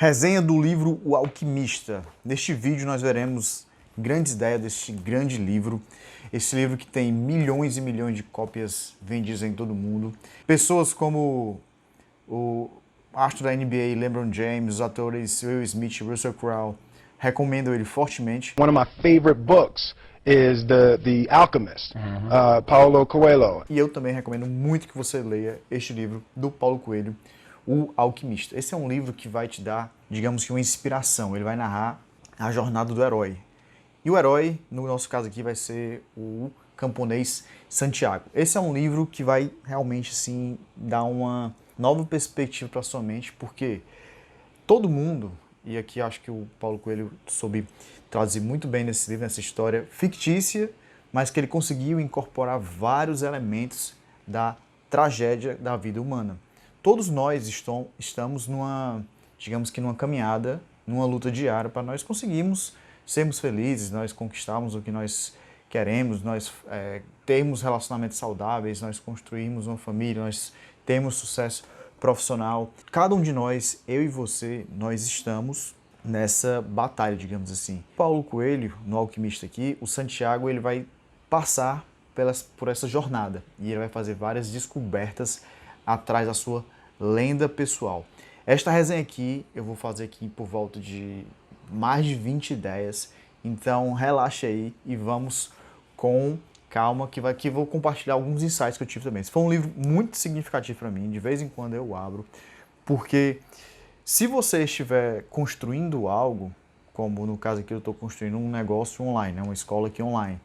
Resenha do livro O Alquimista. Neste vídeo nós veremos grandes ideias deste grande livro. Esse livro que tem milhões e milhões de cópias vendidas em todo o mundo. Pessoas como o astro da NBA, LeBron James, os atores Will Smith e Russell Crowe recomendam ele fortemente. One of my favorite books is The Alchemist, Paulo Coelho. E eu também recomendo muito que você leia este livro do Paulo Coelho, O Alquimista. Esse é um livro que vai te dar, digamos que uma inspiração. Ele vai narrar a jornada do herói. E o herói, no nosso caso aqui, vai ser o camponês Santiago. Esse é um livro que vai realmente, assim, dar uma nova perspectiva para sua mente, porque todo mundo, e aqui acho que o Paulo Coelho soube traduzir muito bem nesse livro, nessa história fictícia, mas que ele conseguiu incorporar vários elementos da tragédia da vida humana. Todos nós estamos numa, digamos que numa caminhada, numa luta diária para nós conseguirmos sermos felizes, nós conquistarmos o que nós queremos, nós termos relacionamentos saudáveis, nós construirmos uma família, nós termos sucesso profissional. Cada um de nós, eu e você, nós estamos nessa batalha, digamos assim. Paulo Coelho, no Alquimista aqui, o Santiago, ele vai passar por essa jornada e ele vai fazer várias descobertas atrás da sua lenda pessoal. Esta resenha aqui, eu vou fazer aqui por volta de mais de 20 ideias, então relaxa aí e vamos com calma, que eu vou compartilhar alguns insights que eu tive também. Esse foi um livro muito significativo para mim, de vez em quando eu abro, porque se você estiver construindo algo, como no caso aqui eu estou construindo um negócio online, uma escola aqui online,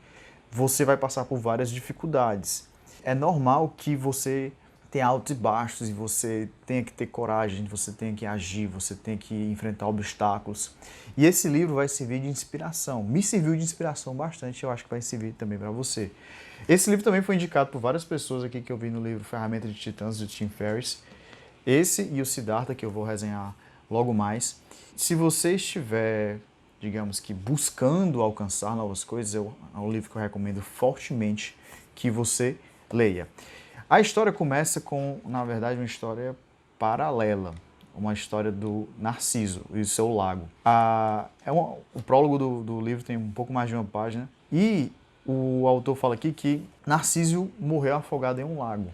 você vai passar por várias dificuldades. É normal que você tenha altos e baixos e você tenha que ter coragem, você tenha que agir, você tenha que enfrentar obstáculos. E esse livro vai servir de inspiração. Me serviu de inspiração bastante, eu acho que vai servir também para você. Esse livro também foi indicado por várias pessoas aqui que eu vi no livro Ferramenta de Titãs, do Tim Ferriss. Esse e o Siddhartha, que eu vou resenhar logo mais. Se você estiver, digamos que, buscando alcançar novas coisas, é um livro que eu recomendo fortemente que você leia. A história começa com, na verdade, uma história paralela, uma história do Narciso e o seu lago. O prólogo do livro tem um pouco mais de uma página e o autor fala aqui que Narciso morreu afogado em um lago.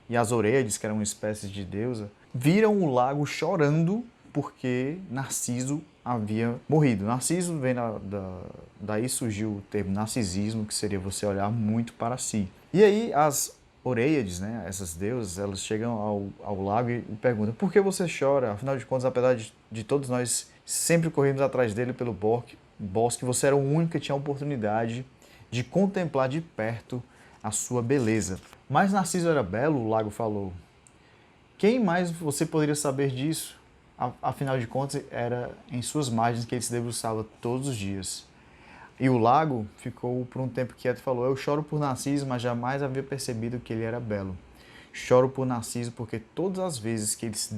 E as Oreiades, que eram uma espécie de deusa, viram o lago chorando porque Narciso havia morrido. Narciso vem daí surgiu o termo narcisismo, que seria você olhar muito para si. E aí as Oreiades, né, essas deusas, elas chegam ao lago e perguntam: por que você chora? Afinal de contas, apesar de todos nós sempre corrermos atrás dele pelo bosque, você era o único que tinha a oportunidade de contemplar de perto a sua beleza. Mas Narciso era belo, o lago falou. Quem mais você poderia saber disso? Afinal de contas, era em suas margens que ele se debruçava todos os dias. E o lago ficou por um tempo quieto e falou: eu choro por Narciso, mas jamais havia percebido que ele era belo. Choro por Narciso porque todas as vezes que ele se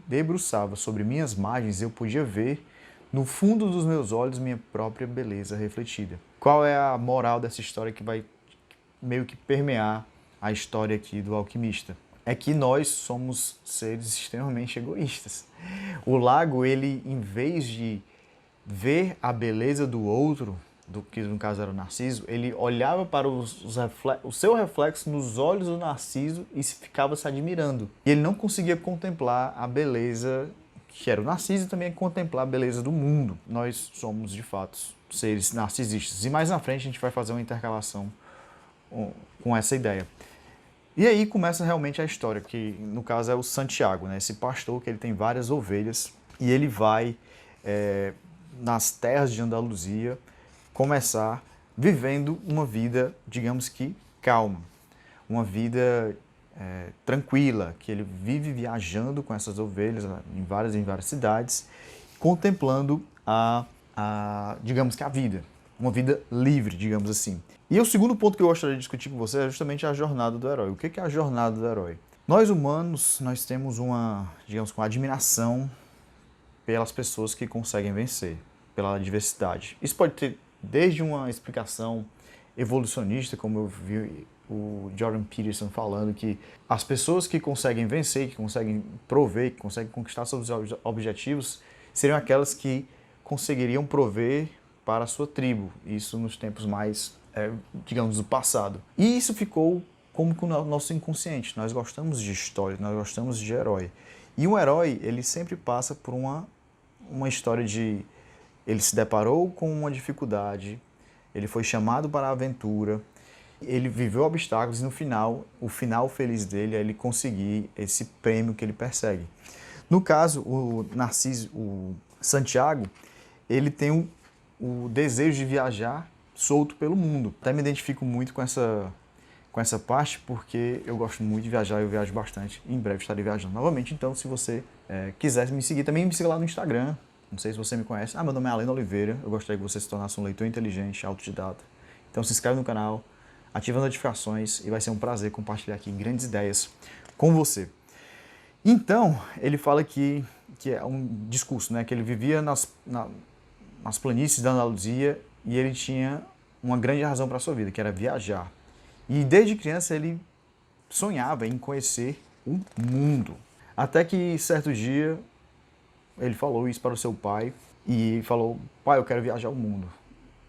debruçava sobre minhas margens, eu podia ver no fundo dos meus olhos minha própria beleza refletida. Qual é a moral dessa história que vai meio que permear a história aqui do Alquimista? É que nós somos seres extremamente egoístas. O lago, ele, em vez de ver a beleza do outro, do que no caso era o Narciso, ele olhava para o seu reflexo nos olhos do Narciso e ficava se admirando. E ele não conseguia contemplar a beleza que era o Narciso e também contemplar a beleza do mundo. Nós somos, de fato, seres narcisistas. E mais na frente a gente vai fazer uma intercalação com essa ideia. E aí começa realmente a história, que no caso é o Santiago, né? Esse pastor que ele tem várias ovelhas e ele vai nas terras de Andaluzia começar vivendo uma vida, digamos que calma, uma vida tranquila, que ele vive viajando com essas ovelhas em várias cidades, contemplando digamos que a vida, uma vida livre, digamos assim. E o segundo ponto que eu gostaria de discutir com você é justamente a jornada do herói. O que é a jornada do herói? Nós humanos, nós temos uma admiração pelas pessoas que conseguem vencer, pela diversidade. Isso pode ter desde uma explicação evolucionista, como eu vi o Jordan Peterson falando, que as pessoas que conseguem vencer, que conseguem prover, que conseguem conquistar seus objetivos, seriam aquelas que conseguiriam prover para a sua tribo, isso nos tempos mais, digamos, do passado. E isso ficou como que o nosso inconsciente. Nós gostamos de história, nós gostamos de herói. E um herói, ele sempre passa por uma história de... Ele se deparou com uma dificuldade, ele foi chamado para a aventura, ele viveu obstáculos e no final, o final feliz dele é ele conseguir esse prêmio que ele persegue. No caso, o Narciso, o Santiago, ele tem o desejo de viajar solto pelo mundo. Até me identifico muito com essa parte, porque eu gosto muito de viajar, eu viajo bastante. Em breve estarei viajando novamente, então se você quiser me seguir, também me siga lá no Instagram. Não sei se você me conhece. Meu nome é Aleno Oliveira, eu gostaria que você se tornasse um leitor inteligente, autodidata. Então se inscreve no canal, ativa as notificações e vai ser um prazer compartilhar aqui grandes ideias com você. Então, ele fala que é um discurso, né, que ele vivia nas planícies da Andaluzia e ele tinha uma grande razão para a sua vida, que era viajar. E desde criança ele sonhava em conhecer o mundo. Até que certo dia ele falou isso para o seu pai e falou: pai, eu quero viajar o mundo.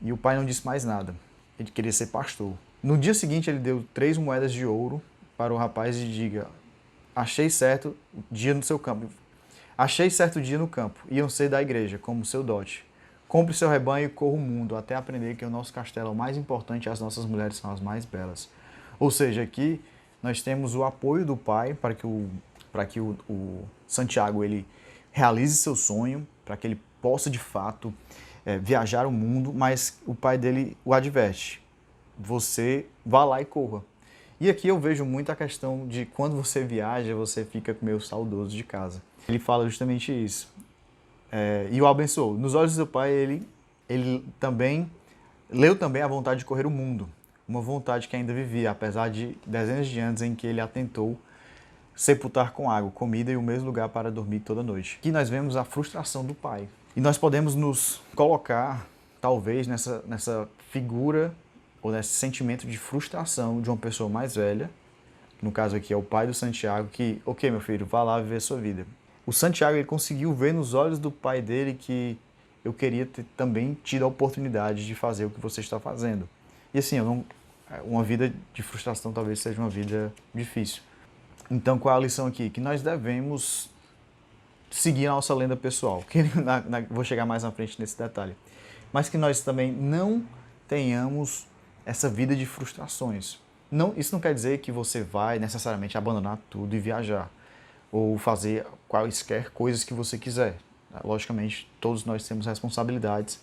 E o pai não disse mais nada. Ele queria ser pastor. No dia seguinte ele deu 3 moedas de ouro para o rapaz e diga: achei certo dia no seu campo. Achei certo dia no campo. Iam ser da igreja, como seu dote. Compre seu rebanho e corra o mundo, até aprender que o nosso castelo é o mais importante e as nossas mulheres são as mais belas. Ou seja, aqui nós temos o apoio do pai para que o Santiago ele realize seu sonho, para que ele possa de fato viajar o mundo, mas o pai dele o adverte: você vá lá e corra. E aqui eu vejo muito a questão de quando você viaja, você fica meio saudoso de casa. Ele fala justamente isso. E o abençoou. Nos olhos do seu pai, ele também leu também a vontade de correr o mundo. Uma vontade que ainda vivia, apesar de dezenas de anos em que ele atentou sepultar com água, comida e o mesmo lugar para dormir toda noite. Aqui nós vemos a frustração do pai. E nós podemos nos colocar, talvez, nessa figura ou nesse sentimento de frustração de uma pessoa mais velha, no caso aqui é o pai do Santiago, que, ok, meu filho, vá lá viver a sua vida. O Santiago ele conseguiu ver nos olhos do pai dele que eu queria ter também tido a oportunidade de fazer o que você está fazendo. E assim, uma vida de frustração talvez seja uma vida difícil. Então, qual é a lição aqui? Que nós devemos seguir a nossa lenda pessoal. Vou chegar mais na frente nesse detalhe. Mas que nós também não tenhamos essa vida de frustrações. Isso não quer dizer que você vai necessariamente abandonar tudo e viajar, ou fazer quaisquer coisas que você quiser. Logicamente, todos nós temos responsabilidades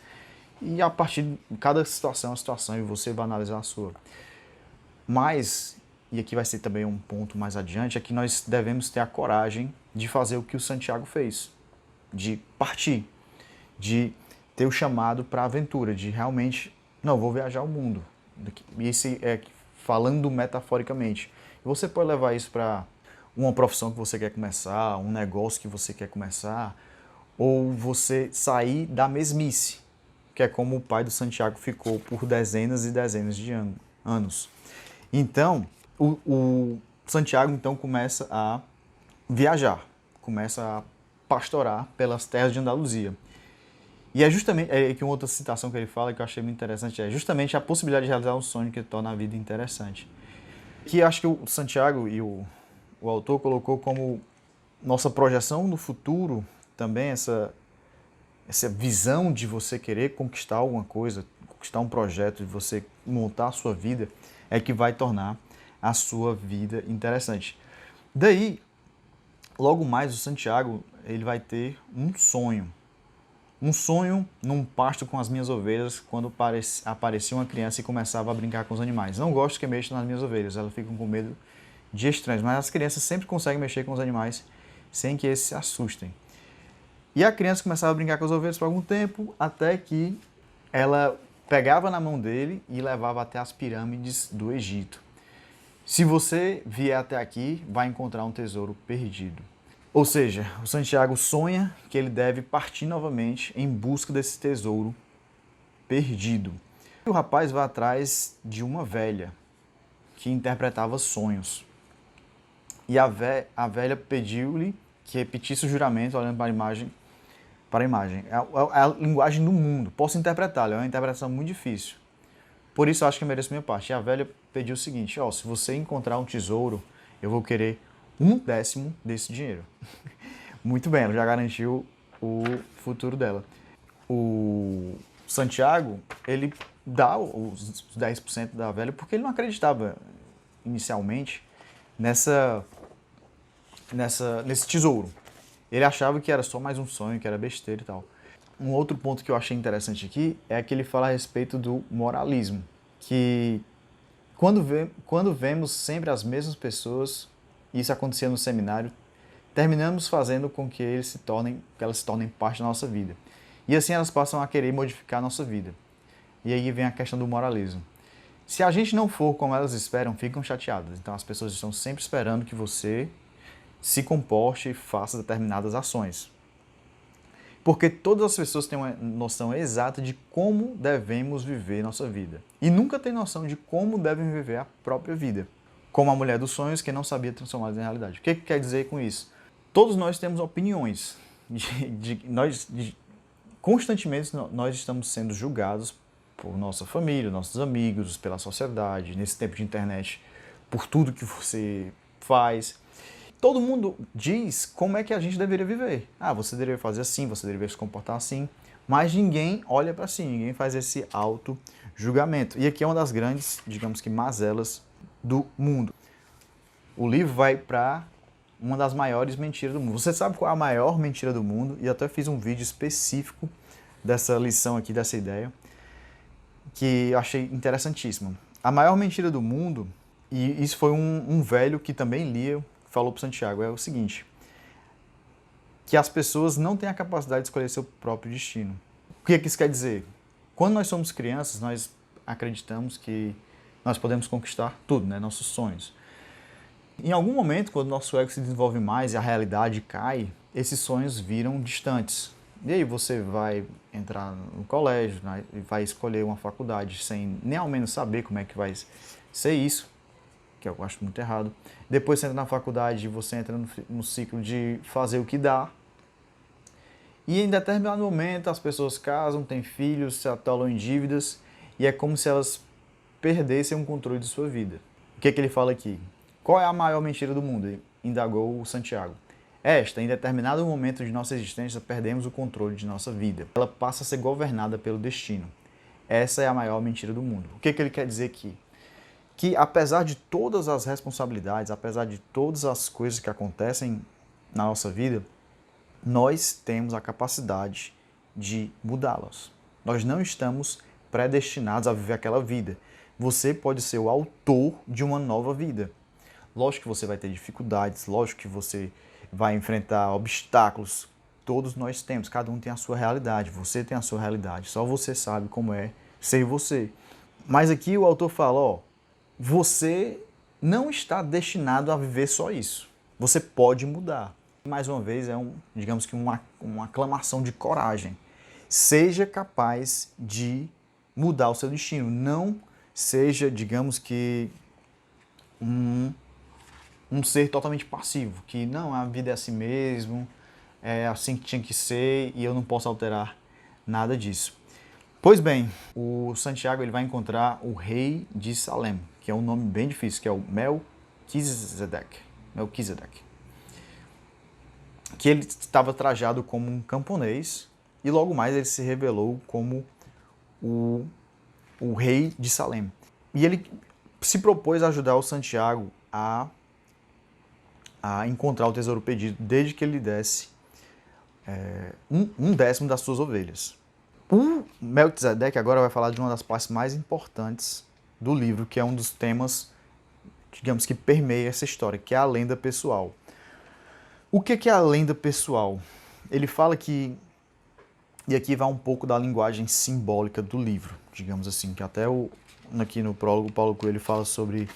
e a partir de cada situação é uma situação e você vai analisar a sua. Mas, e aqui vai ser também um ponto mais adiante, é que nós devemos ter a coragem de fazer o que o Santiago fez, de partir, de ter o chamado para a aventura, de realmente, não, vou viajar o mundo. E esse é falando metaforicamente. Você pode levar isso para uma profissão que você quer começar, um negócio que você quer começar, ou você sair da mesmice, que é como o pai do Santiago ficou por dezenas e dezenas de anos. Então, o Santiago então começa a viajar, começa a pastorar pelas terras de Andaluzia. E é justamente, que uma outra citação que ele fala que eu achei muito interessante, é justamente a possibilidade de realizar um sonho que torna a vida interessante. Que acho que o Santiago e o autor colocou como nossa projeção no futuro também, essa visão de você querer conquistar alguma coisa, conquistar um projeto, de você montar a sua vida, é que vai tornar a sua vida interessante. Daí, logo mais o Santiago ele vai ter um sonho. Um sonho num pasto com as minhas ovelhas, quando aparecia uma criança e começava a brincar com os animais. Não gosto que mexam nas minhas ovelhas, elas ficam com medo de estranhos, mas as crianças sempre conseguem mexer com os animais sem que eles se assustem. E a criança começava a brincar com as ovelhas por algum tempo, até que ela pegava na mão dele e levava até as pirâmides do Egito. Se você vier até aqui, vai encontrar um tesouro perdido. Ou seja, o Santiago sonha que ele deve partir novamente em busca desse tesouro perdido. E o rapaz vai atrás de uma velha que interpretava sonhos. E a velha pediu-lhe que repetisse o juramento, olhando para a imagem, para a imagem. É a linguagem do mundo. Posso interpretá-la, é uma interpretação muito difícil. Por isso eu acho que mereço minha parte. E a velha pediu o seguinte, ó, se você encontrar um tesouro, eu vou querer 1/10 desse dinheiro. Muito bem, ela já garantiu o futuro dela. O Santiago, ele dá os 10% da velha porque ele não acreditava inicialmente nesse tesouro. Ele achava que era só mais um sonho, que era besteira e tal. Um outro ponto que eu achei interessante aqui é que ele fala a respeito do moralismo, que quando vemos sempre as mesmas pessoas, isso acontecia no seminário, terminamos fazendo com que elas se tornem parte da nossa vida. E assim elas passam a querer modificar a nossa vida. E aí vem a questão do moralismo. Se a gente não for como elas esperam, ficam chateadas. Então as pessoas estão sempre esperando que você se comporte e faça determinadas ações. Porque todas as pessoas têm uma noção exata de como devemos viver nossa vida. E nunca têm noção de como devem viver a própria vida. Como a mulher dos sonhos que não sabia transformá-las em realidade. O que quer dizer com isso? Todos nós temos opiniões. Constantemente nós estamos sendo julgados por nossa família, nossos amigos, pela sociedade, nesse tempo de internet, por tudo que você faz. Todo mundo diz como é que a gente deveria viver. Ah, você deveria fazer assim, você deveria se comportar assim, mas ninguém olha para si, ninguém faz esse auto-julgamento. E aqui é uma das grandes, digamos que, mazelas do mundo. O livro vai para uma das maiores mentiras do mundo. Você sabe qual é a maior mentira do mundo? E até fiz um vídeo específico dessa lição aqui, dessa ideia, que eu achei interessantíssimo. A maior mentira do mundo, e isso foi um velho que também lia, falou para Santiago, é o seguinte, que as pessoas não têm a capacidade de escolher seu próprio destino. O que isso quer dizer? Quando nós somos crianças, nós acreditamos que nós podemos conquistar tudo, né? Nossos sonhos. Em algum momento, quando nosso ego se desenvolve mais e a realidade cai, esses sonhos viram distantes. E aí você vai entrar no colégio, né? E vai escolher uma faculdade sem nem ao menos saber como é que vai ser isso, que eu acho muito errado. Depois você entra na faculdade e você entra no ciclo de fazer o que dá. E em determinado momento as pessoas casam, têm filhos, se atolam em dívidas e é como se elas perdessem o controle de sua vida. O que ele fala aqui? Qual é a maior mentira do mundo? Indagou o Santiago. Em determinado momento de nossa existência, perdemos o controle de nossa vida. Ela passa a ser governada pelo destino. Essa é a maior mentira do mundo. O que ele quer dizer aqui? Que apesar de todas as responsabilidades, apesar de todas as coisas que acontecem na nossa vida, nós temos a capacidade de mudá-las. Nós não estamos predestinados a viver aquela vida. Você pode ser o autor de uma nova vida. Lógico que você vai ter dificuldades, lógico que você vai enfrentar obstáculos. Todos nós temos, cada um tem a sua realidade, você tem a sua realidade, só você sabe como é ser você. Mas aqui o autor fala, você não está destinado a viver só isso. Você pode mudar. Mais uma vez, digamos que uma aclamação de coragem. Seja capaz de mudar o seu destino. Não seja, digamos que, um ser totalmente passivo. Que não, a vida é assim mesmo, é assim que tinha que ser e eu não posso alterar nada disso. Pois bem, o Santiago ele vai encontrar o rei de Salem, que é um nome bem difícil, que é o Melquisedeque. Que ele estava trajado como um camponês e logo mais ele se revelou como o rei de Salem. E ele se propôs a ajudar o Santiago a encontrar o tesouro perdido, desde que ele desse um décimo das suas ovelhas. O Melquisedeque agora vai falar de uma das partes mais importantes do livro, que é um dos temas, digamos que permeia essa história, que é a lenda pessoal. O que é a lenda pessoal? Ele fala que, e aqui vai um pouco da linguagem simbólica do livro, digamos assim, que até aqui no prólogo, Paulo Coelho fala sobre,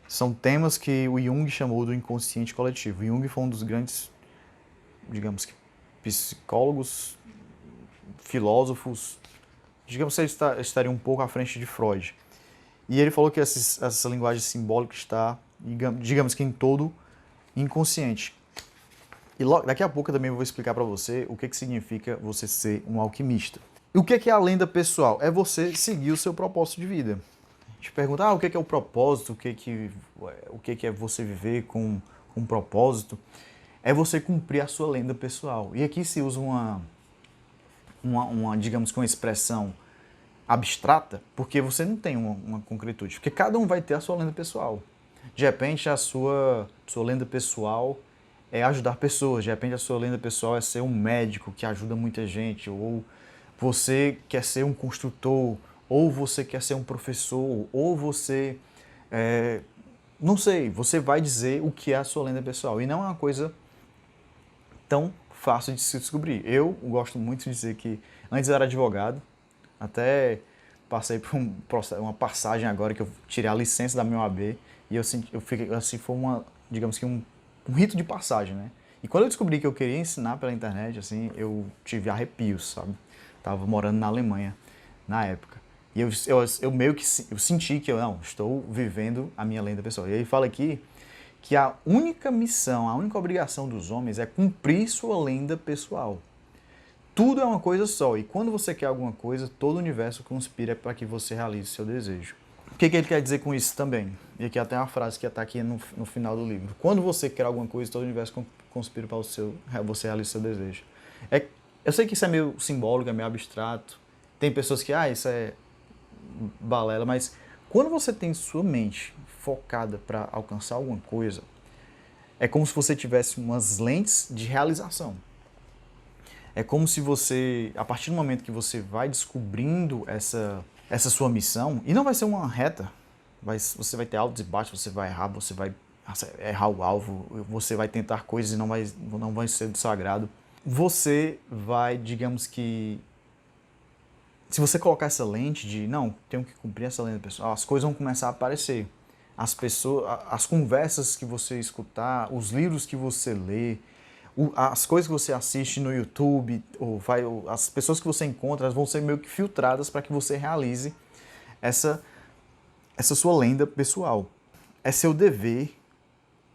são temas que o Jung chamou do inconsciente coletivo. O Jung foi um dos grandes, digamos que, psicólogos, filósofos, digamos que ele estaria um pouco à frente de Freud. E ele falou que essa linguagem simbólica está, digamos que em todo inconsciente. E daqui a pouco eu também vou explicar para você o que significa você ser um alquimista. E o que é a lenda pessoal? É você seguir o seu propósito de vida. A gente pergunta, o que é o propósito? O que é você viver com um propósito? É você cumprir a sua lenda pessoal. E aqui se usa digamos que uma expressão abstrata, porque você não tem uma concretude. Porque cada um vai ter a sua lenda pessoal. De repente, a sua lenda pessoal é ajudar pessoas. De repente, a sua lenda pessoal é ser um médico que ajuda muita gente. Ou você quer ser um construtor. Ou você quer ser um professor. Ou você... não sei, você vai dizer o que é a sua lenda pessoal. E não é uma coisa tão fácil de se descobrir. Eu gosto muito de dizer que antes eu era advogado, até passei por uma passagem agora que eu tirei a licença da minha OAB e eu fiquei assim, foi digamos que um rito de passagem, né? E quando eu descobri que eu queria ensinar pela internet, assim, eu tive arrepios, sabe? Tava morando na Alemanha na época. E eu meio que eu senti que eu estou vivendo a minha lenda pessoal. E ele fala aqui que a única missão, a única obrigação dos homens é cumprir sua lenda pessoal. Tudo é uma coisa só, e quando você quer alguma coisa, todo o universo conspira para que você realize seu desejo. O que ele quer dizer com isso também? E aqui até uma frase que está aqui no final do livro. Quando você quer alguma coisa, todo o universo conspira para você realizar seu desejo. Eu sei que isso é meio simbólico, é meio abstrato. Tem pessoas que, isso é balela, mas quando você tem sua mente focada para alcançar alguma coisa, é como se você tivesse umas lentes de realização. É como se você, a partir do momento que você vai descobrindo essa sua missão, e não vai ser uma reta, você vai ter altos e baixos, você vai errar o alvo, você vai tentar coisas e não vai ser do sagrado. Você vai, digamos que, se você colocar essa lente de, não, tenho que cumprir essa lenda pessoal, as coisas vão começar a aparecer. As conversas que você escutar, os livros que você lê, as coisas que você assiste no YouTube, as pessoas que você encontra, elas vão ser meio que filtradas para que você realize essa sua lenda pessoal. É seu dever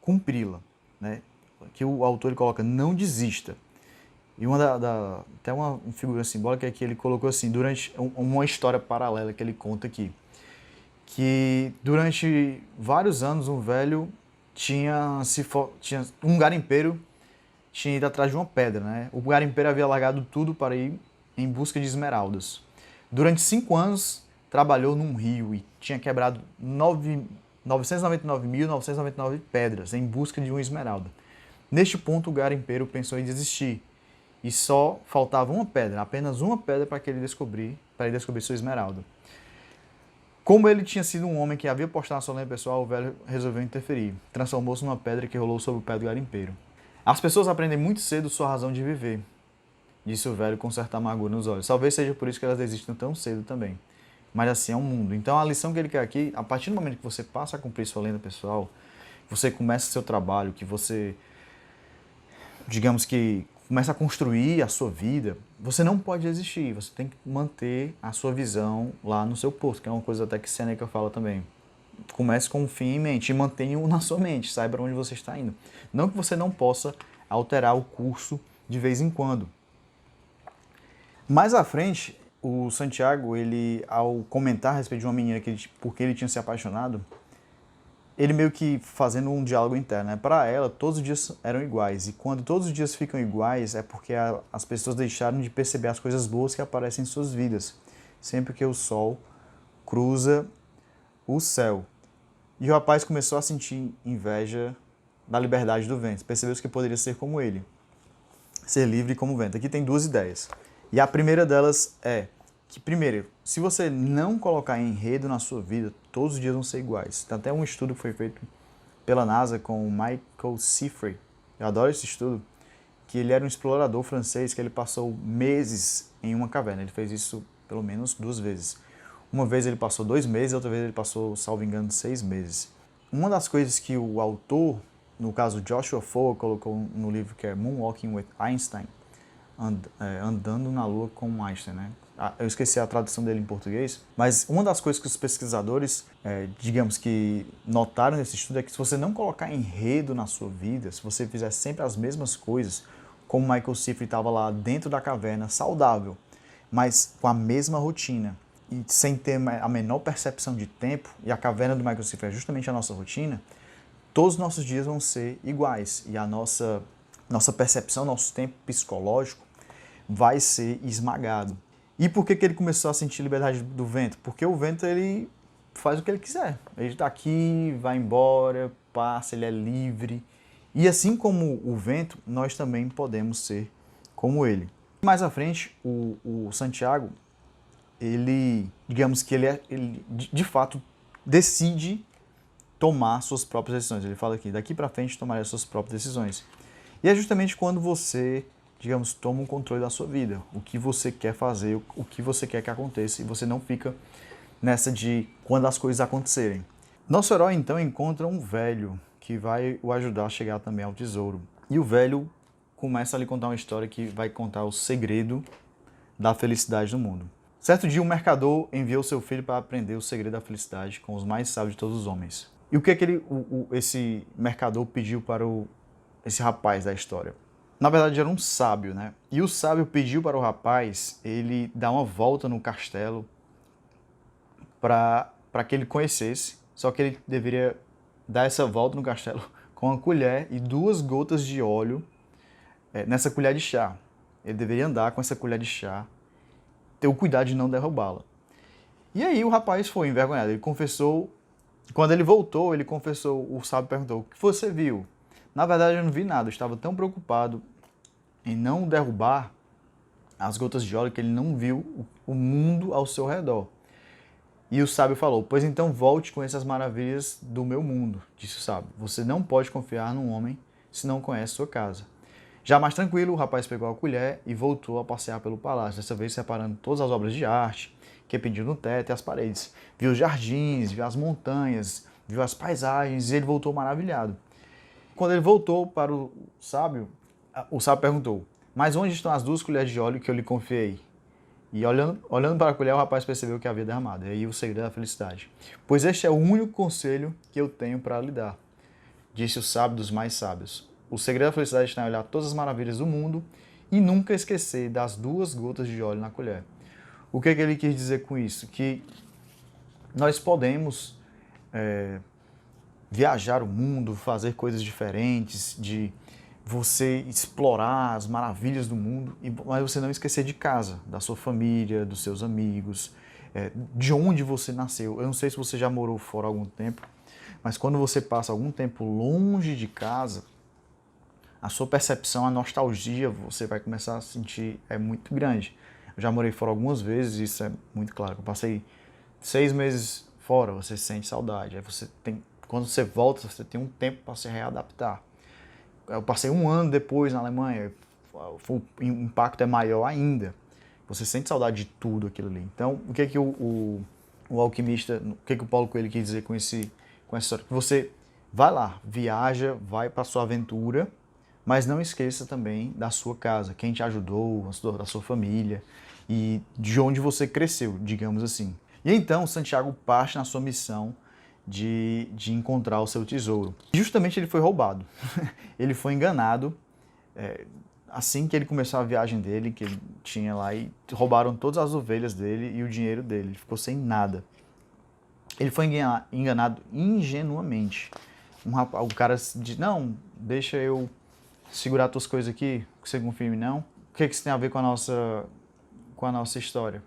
cumpri-la, né? Que o autor ele coloca, não desista. E até uma figura simbólica é que ele colocou assim, durante uma história paralela que ele conta aqui, que durante vários anos um velho tinha um garimpeiro tinha ido atrás de uma pedra, né? O garimpeiro havia largado tudo para ir em busca de esmeraldas. Durante 5 anos, trabalhou num rio e tinha quebrado 999.999 pedras em busca de uma esmeralda. Neste ponto, o garimpeiro pensou em desistir e só faltava uma pedra, apenas uma pedra para ele descobrir sua esmeralda. Como ele tinha sido um homem que havia postado na sua lenda pessoal, o velho resolveu interferir. Transformou-se numa pedra que rolou sobre o pé do garimpeiro. As pessoas aprendem muito cedo sua razão de viver, disse o velho com certa amargura nos olhos. Talvez seja por isso que elas desistem tão cedo também. Mas assim é o mundo. Então a lição que ele quer aqui, a partir do momento que você passa a cumprir sua lenda pessoal, você começa seu trabalho, que você, digamos que, começa a construir a sua vida, você não pode desistir, você tem que manter a sua visão lá no seu posto, que é uma coisa até que Sêneca fala também. Comece com um fim em mente e mantenha-o na sua mente, saiba onde você está indo. Não que você não possa alterar o curso de vez em quando. Mais à frente, o Santiago, ele, ao comentar a respeito de uma menina porque ele tinha se apaixonado, ele meio que fazendo um diálogo interno, né? Para ela, todos os dias eram iguais. E quando todos os dias ficam iguais, é porque as pessoas deixaram de perceber as coisas boas que aparecem em suas vidas. Sempre que o sol cruza o céu. E o rapaz começou a sentir inveja da liberdade do vento. Percebeu que poderia ser como ele. Ser livre como o vento. Aqui tem 2 ideias. E a primeira delas é que, primeiro, se você não colocar enredo na sua vida, todos os dias vão ser iguais. Tem até um estudo que foi feito pela NASA com o Michael Siffrey. Eu adoro esse estudo. Que ele era um explorador francês que ele passou meses em uma caverna. Ele fez isso pelo menos 2 vezes. Uma vez ele passou 2 meses, outra vez ele passou, salvo engano, 6 meses. Uma das coisas que o autor, no caso Joshua Foer, colocou no livro que é Moonwalking with Einstein, Andando na Lua com Einstein, né? Eu esqueci a tradução dele em português, mas uma das coisas que os pesquisadores, digamos que notaram nesse estudo é que se você não colocar enredo na sua vida, se você fizer sempre as mesmas coisas, como Michael Sifrin estava lá dentro da caverna, saudável, mas com a mesma rotina, e sem ter a menor percepção de tempo, e a caverna do Michael Sifrin é justamente a nossa rotina, todos os nossos dias vão ser iguais, e a nossa percepção, nosso tempo psicológico vai ser esmagado. E por que ele começou a sentir liberdade do vento? Porque o vento, ele faz o que ele quiser. Ele está aqui, vai embora, passa, ele é livre. E assim como o vento, nós também podemos ser como ele. Mais à frente, o Santiago, ele, digamos que ele de fato decide tomar suas próprias decisões. Ele fala aqui, daqui para frente tomarei as suas próprias decisões. E é justamente quando você, digamos, toma o controle da sua vida, o que você quer fazer, o que você quer que aconteça, e você não fica nessa de quando as coisas acontecerem. Nosso herói, então, encontra um velho que vai o ajudar a chegar também ao tesouro. E o velho começa a lhe contar uma história que vai contar o segredo da felicidade do mundo. Certo dia, um mercador enviou seu filho para aprender o segredo da felicidade com os mais sábios de todos os homens. E o que é que esse mercador pediu para esse rapaz da história? Na verdade, era um sábio, né? E o sábio pediu para o rapaz ele dar uma volta no castelo para que ele conhecesse, só que ele deveria dar essa volta no castelo com uma colher e 2 gotas de óleo nessa colher de chá. Ele deveria andar com essa colher de chá, ter o cuidado de não derrubá-la. E aí o rapaz foi envergonhado, ele confessou, quando ele voltou, ele confessou, o sábio perguntou, o que você viu? Na verdade, eu não vi nada, eu estava tão preocupado em não derrubar as gotas de óleo que ele não viu o mundo ao seu redor. E o sábio falou, pois então volte com essas maravilhas do meu mundo, disse o sábio. Você não pode confiar num homem se não conhece sua casa. Já mais tranquilo, o rapaz pegou a colher e voltou a passear pelo palácio, dessa vez separando todas as obras de arte que pendiam no teto e as paredes. Viu os jardins, viu as montanhas, viu as paisagens e ele voltou maravilhado. Quando ele voltou para o sábio perguntou, mas onde estão as 2 colheres de óleo que eu lhe confiei? E olhando para a colher, o rapaz percebeu que havia derramado. E aí o segredo da felicidade. Pois este é o único conselho que eu tenho para lhe dar, disse o sábio dos mais sábios. O segredo da felicidade está em olhar todas as maravilhas do mundo e nunca esquecer das 2 gotas de óleo na colher. O que ele quis dizer com isso? Que nós podemos viajar o mundo, fazer coisas diferentes, de você explorar as maravilhas do mundo, mas você não esquecer de casa, da sua família, dos seus amigos, de onde você nasceu. Eu não sei se você já morou fora há algum tempo, mas quando você passa algum tempo longe de casa, a sua percepção, a nostalgia, você vai começar a sentir muito grande. Eu já morei fora algumas vezes, isso é muito claro. Eu passei 6 meses fora, você sente saudade. Aí quando você volta, você tem um tempo para se readaptar. Eu passei 1 ano depois na Alemanha, o impacto é maior ainda. Você sente saudade de tudo aquilo ali. Então, o que é que o alquimista, o que é que o Paulo Coelho quis dizer com essa história? Que você vai lá, viaja, vai para a sua aventura, mas não esqueça também da sua casa, quem te ajudou, da sua família e de onde você cresceu, digamos assim. E então, Santiago parte na sua missão de encontrar o seu tesouro. E justamente ele foi roubado. Ele foi enganado assim que ele começou a viagem dele, que ele tinha lá, e roubaram todas as ovelhas dele e o dinheiro dele. Ele ficou sem nada. Ele foi enganado ingenuamente. O cara disse, não, deixa eu segurar tuas coisas aqui, que você confia em mim, não. O que isso tem a ver com a nossa história?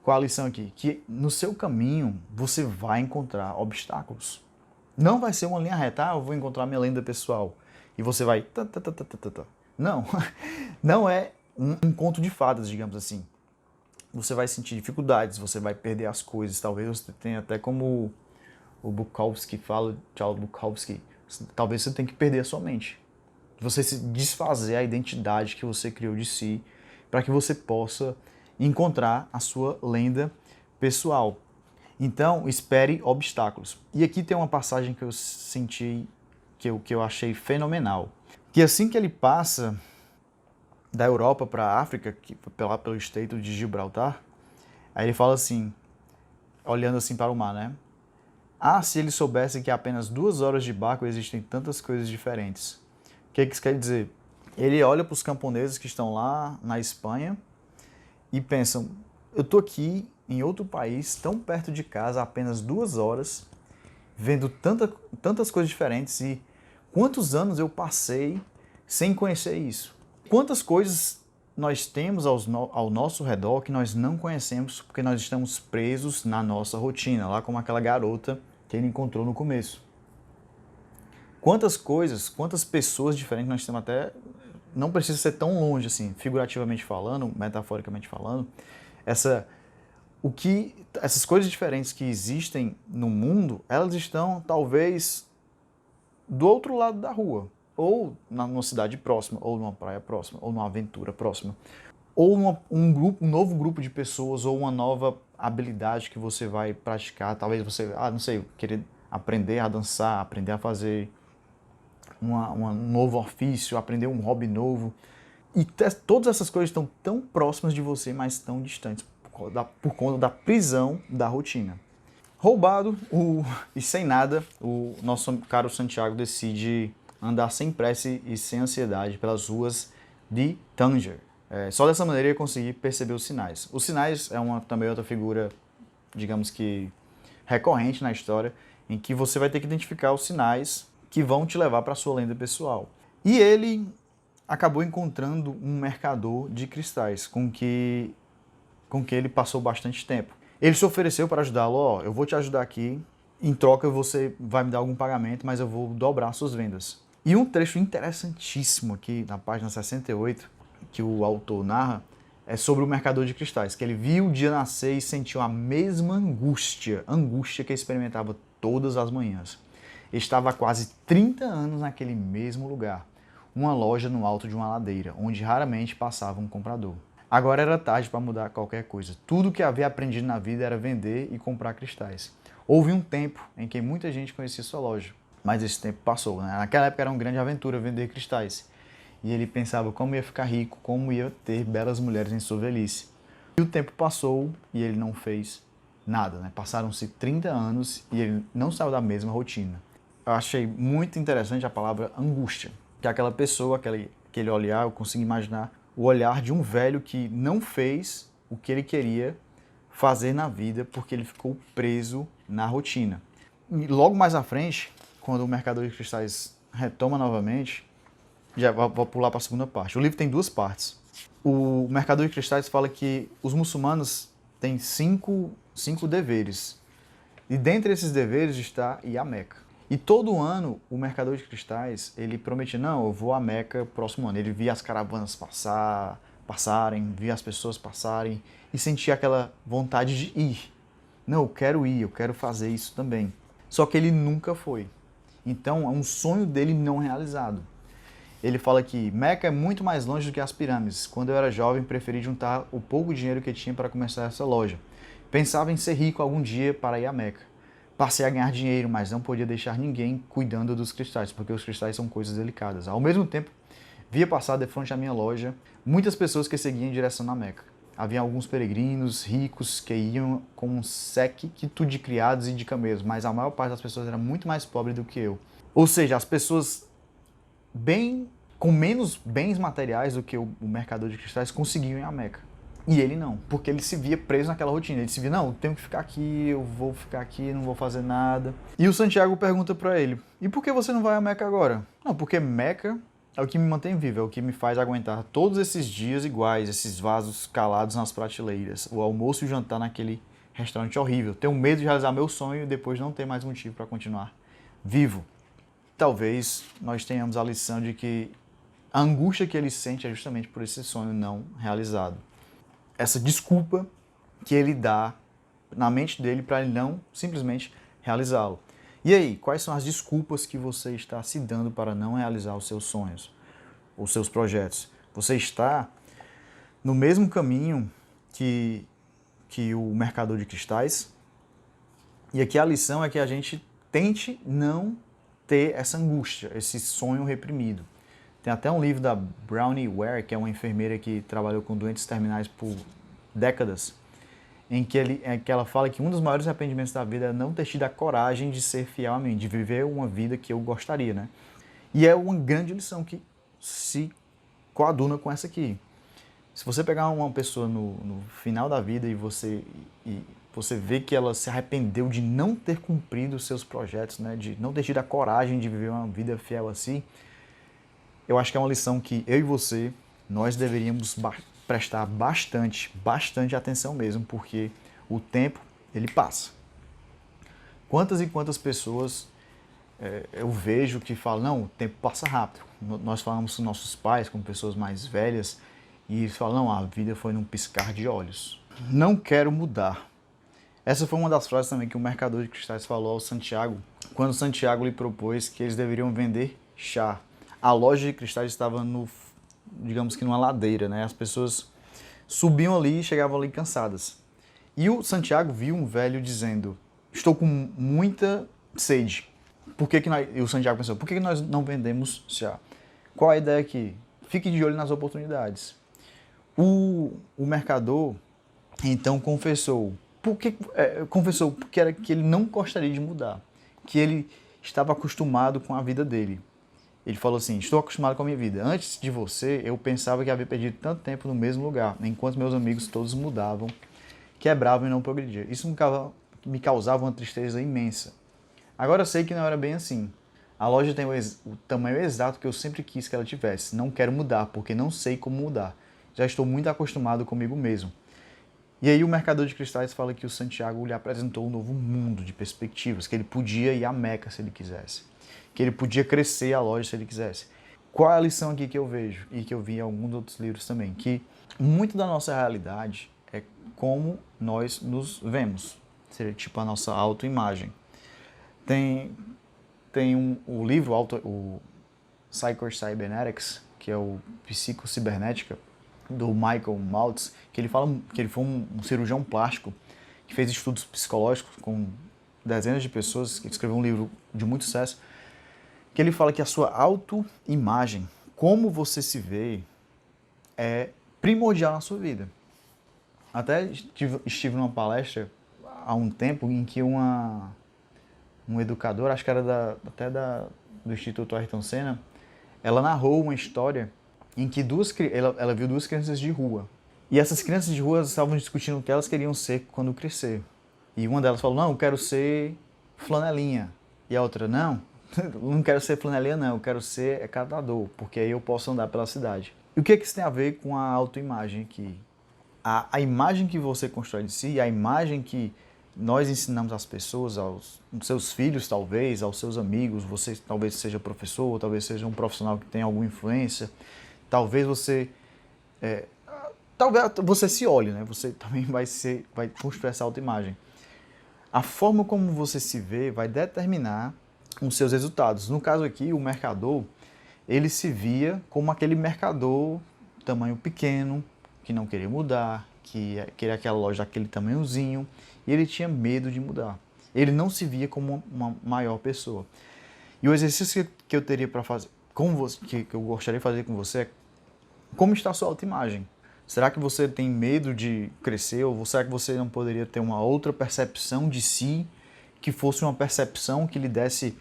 Qual a lição aqui? Que no seu caminho você vai encontrar obstáculos. Não vai ser uma linha reta, eu vou encontrar minha lenda pessoal. E você vai... Não, não é um conto de fadas, digamos assim. Você vai sentir dificuldades, você vai perder as coisas. Talvez você tenha até como o Bukowski fala, Charles Bukowski, talvez você tenha que perder a sua mente. Você se desfazer a identidade que você criou de si, para que você possa encontrar a sua lenda pessoal. Então, espere obstáculos. E aqui tem uma passagem que eu senti, que eu achei fenomenal. Que assim que ele passa da Europa para a África, pelo estreito de Gibraltar. Aí ele fala assim, olhando assim para o mar, né? Ah, se eles soubessem que há apenas 2 horas de barco existem tantas coisas diferentes. O que isso quer dizer? Ele olha para os camponeses que estão lá na Espanha e pensam, eu estou aqui em outro país, tão perto de casa, há apenas 2 horas, vendo tantas coisas diferentes, e quantos anos eu passei sem conhecer isso? Quantas coisas nós temos ao nosso redor que nós não conhecemos porque nós estamos presos na nossa rotina, lá como aquela garota que ele encontrou no começo. Quantas coisas, quantas pessoas diferentes nós temos, até não precisa ser tão longe assim, figurativamente falando, metaforicamente falando, essas coisas diferentes que existem no mundo, elas estão talvez do outro lado da rua, ou numa cidade próxima, ou numa praia próxima, ou numa aventura próxima, ou um novo grupo de pessoas, ou uma nova habilidade que você vai praticar. Talvez você, não sei, querer aprender a dançar, aprender a fazer um novo ofício, aprender um hobby novo. E todas essas coisas estão tão próximas de você, mas tão distantes, por conta da prisão da rotina. Roubado e sem nada, o nosso caro Santiago decide andar sem pressa e sem ansiedade pelas ruas de Tanger. Só dessa maneira ele conseguir perceber os sinais. Os sinais é também outra figura, digamos que recorrente na história, em que você vai ter que identificar os sinais que vão te levar para a sua lenda pessoal. E ele acabou encontrando um mercador de cristais com que ele passou bastante tempo. Ele se ofereceu para ajudá-lo, eu vou te ajudar aqui, em troca você vai me dar algum pagamento, mas eu vou dobrar suas vendas. E um trecho interessantíssimo aqui na página 68, que o autor narra, é sobre o mercador de cristais, que ele viu o dia nascer e sentiu a mesma angústia que experimentava todas as manhãs. Estava há quase 30 anos naquele mesmo lugar, uma loja no alto de uma ladeira, onde raramente passava um comprador. Agora era tarde para mudar qualquer coisa. Tudo que havia aprendido na vida era vender e comprar cristais. Houve um tempo em que muita gente conhecia sua loja, mas esse tempo passou, né? Naquela época era uma grande aventura vender cristais. E ele pensava como ia ficar rico, como ia ter belas mulheres em sua velhice. E o tempo passou e ele não fez nada, né? Passaram-se 30 anos e ele não saiu da mesma rotina. Eu achei muito interessante a palavra angústia, que é aquela pessoa, aquele olhar, eu consigo imaginar o olhar de um velho que não fez o que ele queria fazer na vida porque ele ficou preso na rotina. E logo mais à frente, quando o mercador de cristais retoma novamente, já vou pular para a segunda parte. O livro tem 2 partes. O mercador de cristais fala que os muçulmanos têm 5 deveres. E dentre esses deveres está ir a Meca. E todo ano, o mercador de cristais, ele prometia, não, eu vou a Meca próximo ano. Ele via as caravanas passarem, via as pessoas passarem e sentia aquela vontade de ir. Não, eu quero ir, eu quero fazer isso também. Só que ele nunca foi. Então, é um sonho dele não realizado. Ele fala que Meca é muito mais longe do que as pirâmides. Quando eu era jovem, preferi juntar o pouco dinheiro que tinha para começar essa loja. Pensava em ser rico algum dia para ir a Meca. Passei a ganhar dinheiro, mas não podia deixar ninguém cuidando dos cristais, porque os cristais são coisas delicadas. Ao mesmo tempo, via passar de frente à minha loja muitas pessoas que seguiam em direção à Meca. Havia alguns peregrinos ricos que iam com um séquito de criados e de camelos, mas a maior parte das pessoas era muito mais pobre do que eu. Ou seja, as pessoas com menos bens materiais do que o mercador de cristais conseguiam ir à Meca. E ele não, porque ele se via preso naquela rotina. Ele se via, não, eu tenho que ficar aqui, eu vou ficar aqui, não vou fazer nada. E o Santiago pergunta para ele, e por que você não vai à Meca agora? Não, porque Meca é o que me mantém vivo, é o que me faz aguentar todos esses dias iguais, esses vasos calados nas prateleiras, o almoço e o jantar naquele restaurante horrível. Tenho medo de realizar meu sonho e depois não ter mais motivo para continuar vivo. Talvez nós tenhamos a lição de que a angústia que ele sente é justamente por esse sonho não realizado. Essa desculpa que ele dá na mente dele para ele não simplesmente realizá-lo. E aí, quais são as desculpas que você está se dando para não realizar os seus sonhos, os seus projetos? Você está no mesmo caminho que o mercador de cristais? E aqui a lição é que a gente tente não ter essa angústia, esse sonho reprimido. Tem até um livro da Brownie Ware, que é uma enfermeira que trabalhou com doentes terminais por décadas, em que ela fala que um dos maiores arrependimentos da vida é não ter tido a coragem de ser fiel a mim, de viver uma vida que eu gostaria, né? E é uma grande lição que se coaduna com essa aqui. Se você pegar uma pessoa no final da vida e você vê que ela se arrependeu de não ter cumprido os seus projetos, né, de não ter tido a coragem de viver uma vida fiel a si, eu acho que é uma lição que eu e você, nós deveríamos prestar bastante atenção mesmo, porque o tempo, ele passa. Quantas e quantas pessoas eu vejo que falam, não, o tempo passa rápido. Nós falamos com nossos pais, com pessoas mais velhas, e eles falam, não, a vida foi num piscar de olhos. Não quero mudar. Essa foi uma das frases também que o mercador de cristais falou ao Santiago, quando Santiago lhe propôs que eles deveriam vender chá. A loja de cristais estava digamos que numa ladeira, né? As pessoas subiam ali e chegavam ali cansadas. E o Santiago viu um velho dizendo, estou com muita sede. E o Santiago pensou, por que nós não vendemos chá? Qual a ideia aqui? Fique de olho nas oportunidades. O mercador, então, confessou que era que ele não gostaria de mudar, que ele estava acostumado com a vida dele. Ele falou assim, estou acostumado com a minha vida. Antes de você, eu pensava que havia perdido tanto tempo no mesmo lugar, enquanto meus amigos todos mudavam, quebravam e não progrediam. Isso me causava uma tristeza imensa. Agora eu sei que não era bem assim. A loja tem o tamanho exato que eu sempre quis que ela tivesse. Não quero mudar, porque não sei como mudar. Já estou muito acostumado comigo mesmo. E aí o mercador de cristais fala que o Santiago lhe apresentou um novo mundo de perspectivas, que ele podia ir à Meca se ele quisesse, que ele podia crescer a loja se ele quisesse. Qual é a lição aqui que eu vejo, e que eu vi em alguns outros livros também? Que muito da nossa realidade é como nós nos vemos, seria tipo a nossa autoimagem. Tem o livro, o Psycho-Cybernetics, que é o Psicocibernética, do Michael Maltz, que ele fala que ele foi um cirurgião plástico que fez estudos psicológicos com dezenas de pessoas, que escreveu um livro de muito sucesso, que ele fala que a sua autoimagem, como você se vê, é primordial na sua vida. Até estive numa palestra há um tempo em que um educador, acho que era do Instituto Ayrton Senna, ela narrou uma história em que ela viu duas crianças de rua. E essas crianças de rua estavam discutindo o que elas queriam ser quando crescer. E uma delas falou, não, eu quero ser flanelinha. E a outra, não quero ser flanelinha não, eu quero ser catador, porque aí eu posso andar pela cidade. E o que isso tem a ver com a autoimagem aqui? A imagem que você constrói de si, a imagem que nós ensinamos às pessoas, aos seus filhos talvez, aos seus amigos, você talvez seja professor, talvez seja um profissional que tem alguma influência, talvez você se olhe, né? Você também vai construir essa autoimagem. A forma como você se vê vai determinar os seus resultados. No caso aqui, o mercador, ele se via como aquele mercador tamanho pequeno, que não queria mudar, que queria aquela loja daquele tamanhozinho, e ele tinha medo de mudar. Ele não se via como uma maior pessoa. E o exercício que eu teria para fazer com você, que eu gostaria de fazer com você, é como está a sua autoimagem? Será que você tem medo de crescer? Ou será que você não poderia ter uma outra percepção de si, que fosse uma percepção que lhe desse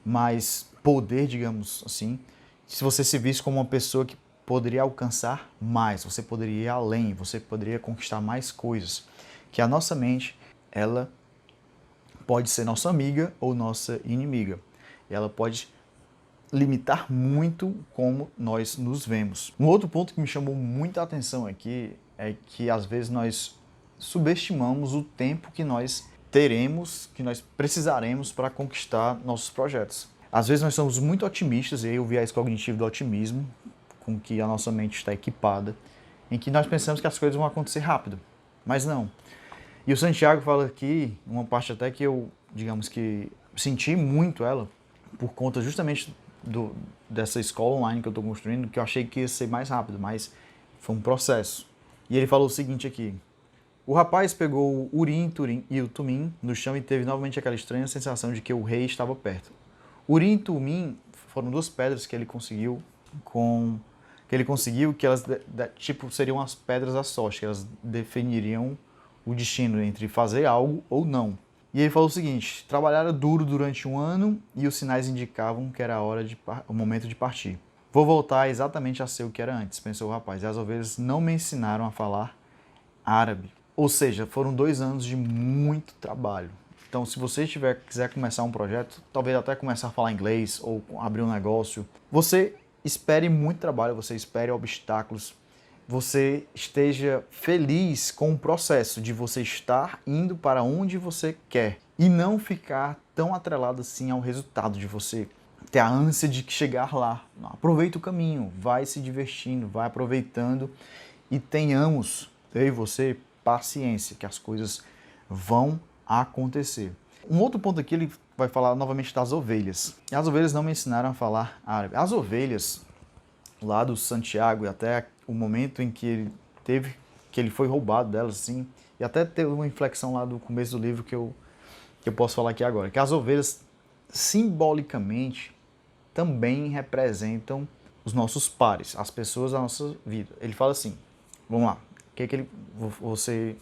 mais poder, digamos assim? Se você se visse como uma pessoa que poderia alcançar mais, você poderia ir além, você poderia conquistar mais coisas. Que a nossa mente, ela pode ser nossa amiga ou nossa inimiga. Ela pode limitar muito como nós nos vemos. Um outro ponto que me chamou muita atenção aqui é que às vezes nós subestimamos o tempo que nós teremos, que nós precisaremos para conquistar nossos projetos. Às vezes nós somos muito otimistas, e aí o viés cognitivo do otimismo, com que a nossa mente está equipada, em que nós pensamos que as coisas vão acontecer rápido, mas não. E o Santiago fala aqui, uma parte até que eu, digamos que, senti muito ela, por conta justamente dessa escola online que eu estou construindo, que eu achei que ia ser mais rápido, mas foi um processo. E ele falou o seguinte aqui, o rapaz pegou o Urim e o Tumim no chão e teve novamente aquela estranha sensação de que o rei estava perto. Urim e Tumim foram duas pedras que ele conseguiu que ele conseguiu, que elas tipo seriam as pedras da sorte, que elas definiriam o destino entre fazer algo ou não. E ele falou o seguinte: trabalhara duro durante um ano e os sinais indicavam que era o momento de partir. Vou voltar exatamente a ser o que era antes, pensou o rapaz, e as ovelhas não me ensinaram a falar árabe. Ou seja, foram 2 anos de muito trabalho. Então, se você quiser começar um projeto, talvez até começar a falar inglês ou abrir um negócio, você espere muito trabalho, você espere obstáculos, você esteja feliz com o processo de você estar indo para onde você quer e não ficar tão atrelado assim ao resultado, de você ter a ânsia de chegar lá. Aproveita o caminho, vai se divertindo, vai aproveitando e tenhamos, eu e você, paciência, que as coisas vão acontecer. Um outro ponto aqui, ele vai falar novamente das ovelhas. As ovelhas não me ensinaram a falar árabe. As ovelhas lá do Santiago, e até o momento em que ele foi roubado delas, assim, e até teve uma inflexão lá do começo do livro que eu posso falar aqui agora, que as ovelhas simbolicamente também representam os nossos pares, as pessoas da nossa vida. Ele fala assim, vamos lá, você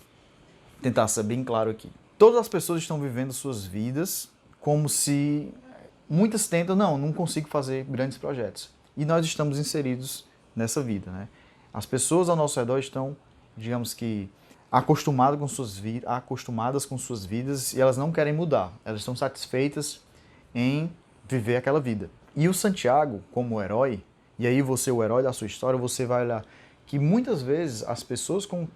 tentar ser bem claro aqui. Todas as pessoas estão vivendo suas vidas como se muitas tentam, não consigo fazer grandes projetos. E nós estamos inseridos nessa vida, né? As pessoas ao nosso redor estão, digamos que, acostumadas com suas vidas e elas não querem mudar. Elas estão satisfeitas em viver aquela vida. E o Santiago, como herói, e aí você, o herói da sua história, você vai olhar que muitas vezes as pessoas com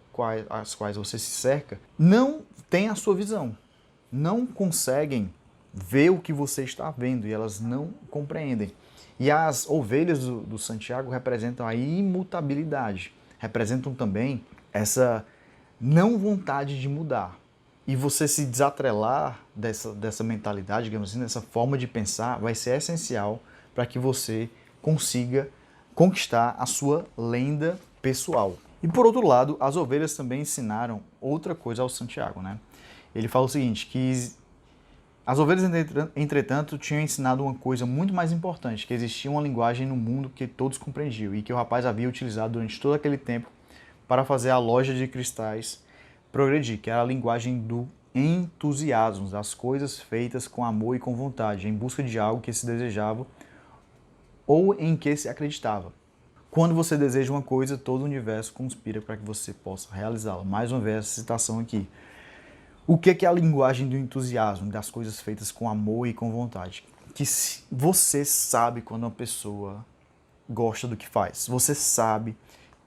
as quais você se cerca não têm a sua visão, não conseguem ver o que você está vendo e elas não compreendem. E as ovelhas do Santiago representam a imutabilidade, representam também essa não vontade de mudar. E você se desatrelar dessa mentalidade, digamos assim, dessa forma de pensar, vai ser essencial para que você consiga conquistar a sua lenda pessoal. E por outro lado, as ovelhas também ensinaram outra coisa ao Santiago, né? Ele fala o seguinte, que as ovelhas, entretanto, tinham ensinado uma coisa muito mais importante, que existia uma linguagem no mundo que todos compreendiam e que o rapaz havia utilizado durante todo aquele tempo para fazer a loja de cristais progredir, que era a linguagem do entusiasmo, das coisas feitas com amor e com vontade, em busca de algo que se desejava ou em que se acreditava. Quando você deseja uma coisa, todo o universo conspira para que você possa realizá-la. Mais uma vez, essa citação aqui. O que é a linguagem do entusiasmo, das coisas feitas com amor e com vontade? Que você sabe quando uma pessoa gosta do que faz. Você sabe,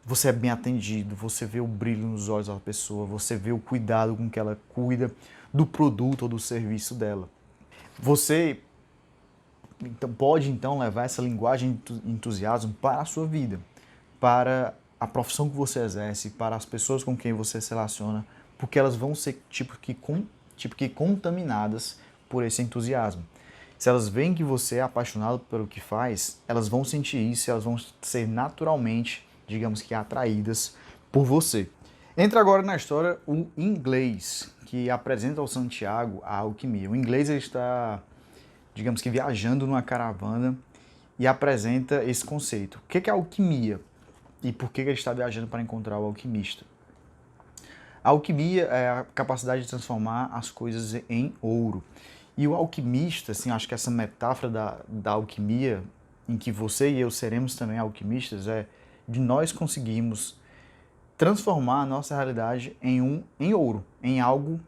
você é bem atendido, você vê o brilho nos olhos da pessoa, você vê o cuidado com que ela cuida do produto ou do serviço dela. Você pode então levar essa linguagem de entusiasmo para a sua vida, para a profissão que você exerce, para as pessoas com quem você se relaciona, porque elas vão ser tipo que contaminadas por esse entusiasmo. Se elas veem que você é apaixonado pelo que faz, elas vão sentir isso e elas vão ser naturalmente, digamos que, atraídas por você. Entra agora na história o inglês, que apresenta ao Santiago a alquimia. O inglês ele está, digamos que, viajando numa caravana e apresenta esse conceito. O que é alquimia? E por que ele está viajando para encontrar o alquimista? A alquimia é a capacidade de transformar as coisas em ouro. E o alquimista, assim, acho que essa metáfora da alquimia, em que você e eu seremos também alquimistas, é de nós conseguirmos transformar a nossa realidade em ouro, em algo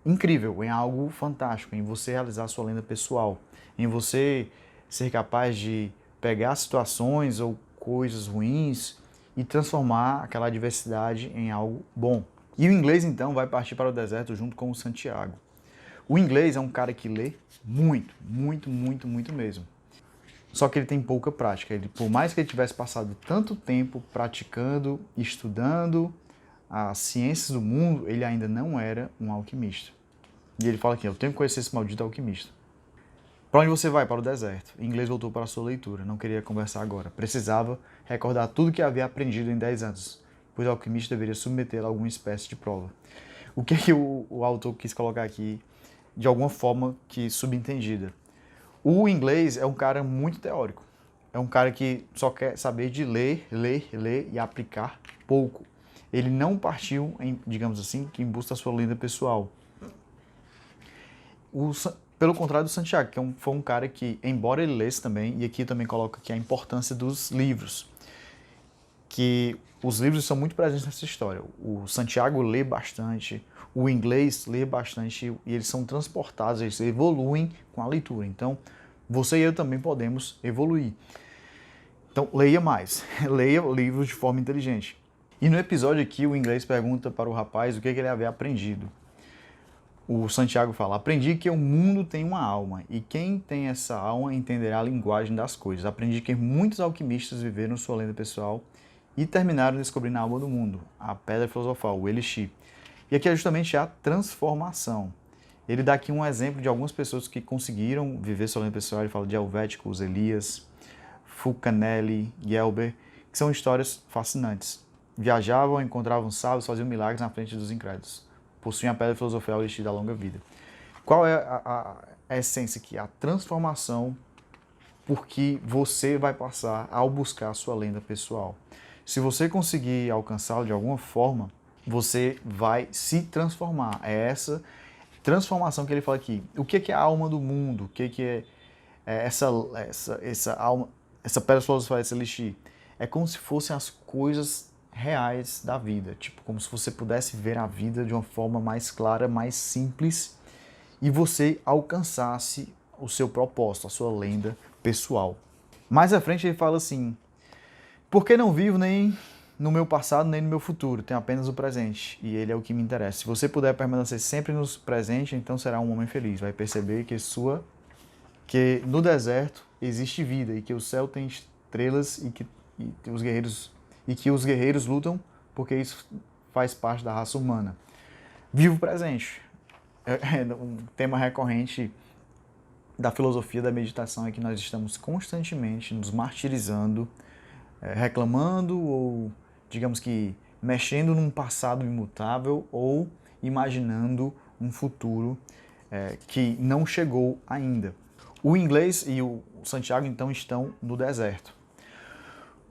incrível, em algo fantástico, em você realizar a sua lenda pessoal, em você ser capaz de pegar situações ou coisas ruins e transformar aquela adversidade em algo bom. E o inglês, então, vai partir para o deserto junto com o Santiago. O inglês é um cara que lê muito, muito, muito, muito mesmo. Só que ele tem pouca prática. Por mais que ele tivesse passado tanto tempo praticando, estudando as ciências do mundo, ele ainda não era um alquimista. E ele fala aqui, eu tenho que conhecer esse maldito alquimista. Para onde você vai? Para o deserto. O inglês voltou para a sua leitura, não queria conversar agora. Precisava recordar tudo que havia aprendido em 10 anos, pois o alquimista deveria submetê-lo a alguma espécie de prova. O que o autor quis colocar aqui, de alguma forma que subentendida? O inglês é um cara muito teórico. é um cara que só quer saber de ler, ler, ler e aplicar pouco. Ele não partiu, digamos assim, em busca da sua lenda pessoal. Pelo contrário do Santiago, que foi um cara que, embora ele lesse também, e aqui eu também coloco aqui a importância dos livros, que os livros são muito presentes nessa história. O Santiago lê bastante, o inglês lê bastante, e eles são transportados, eles evoluem com a leitura. Então, você e eu também podemos evoluir. Então, leia mais, leia livros de forma inteligente. E no episódio aqui, o inglês pergunta para o rapaz o que ele havia aprendido. O Santiago fala: aprendi que o mundo tem uma alma, e quem tem essa alma entenderá a linguagem das coisas. Aprendi que muitos alquimistas viveram sua lenda pessoal e terminaram descobrindo a alma do mundo, a pedra filosofal, o Elixir. E aqui é justamente a transformação. Ele dá aqui um exemplo de algumas pessoas que conseguiram viver sua lenda pessoal. Ele fala de Helvéticos, Elias, Fulcanelli, Gelber, que são histórias fascinantes. Viajavam, encontravam sábios, faziam milagres na frente dos incrédulos. Possuem a pedra filosofal e o Elixir da longa vida. Qual é a essência aqui? A transformação por que você vai passar ao buscar a sua lenda pessoal. Se você conseguir alcançá-lo de alguma forma, você vai se transformar. É essa transformação que ele fala aqui. O que é a alma do mundo? O que é essa alma, essa pedra filosofal, esse Elixir? É como se fossem as coisas reais da vida, tipo, como se você pudesse ver a vida de uma forma mais clara, mais simples, e você alcançasse o seu propósito, a sua lenda pessoal. Mais à frente ele fala assim: porque não vivo nem no meu passado nem no meu futuro, tenho apenas o presente, e ele é o que me interessa. Se você puder permanecer sempre no presente, então será um homem feliz. Vai perceber que no deserto existe vida, e que o céu tem estrelas, e que os guerreiros lutam, porque isso faz parte da raça humana. Viva o presente. Um tema recorrente da filosofia da meditação é que nós estamos constantemente nos martirizando, reclamando ou, digamos que, mexendo num passado imutável ou imaginando um futuro que não chegou ainda. O inglês e o Santiago, então, estão no deserto.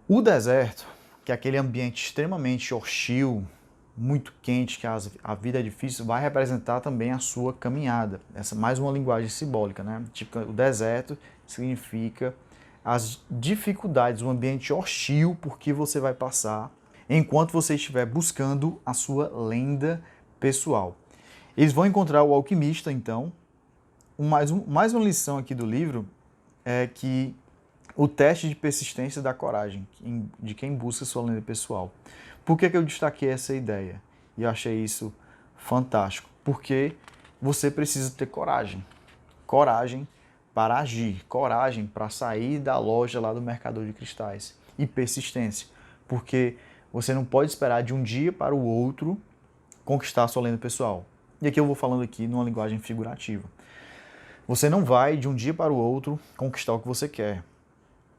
O deserto, que é aquele ambiente extremamente hostil, muito quente, que a vida é difícil, vai representar também a sua caminhada. Essa é mais uma linguagem simbólica, né? Tipo, o deserto significa as dificuldades, o ambiente hostil por que você vai passar enquanto você estiver buscando a sua lenda pessoal. Eles vão encontrar o alquimista, então. Mais uma lição aqui do livro é que o teste de persistência da coragem, de quem busca sua lenda pessoal. Por que eu destaquei essa ideia? E eu achei isso fantástico. Porque você precisa ter coragem. Coragem para agir. Coragem para sair da loja lá do mercador de cristais. E persistência. Porque você não pode esperar de um dia para o outro conquistar a sua lenda pessoal. E aqui eu vou falando aqui numa linguagem figurativa. Você não vai de um dia para o outro conquistar o que você quer.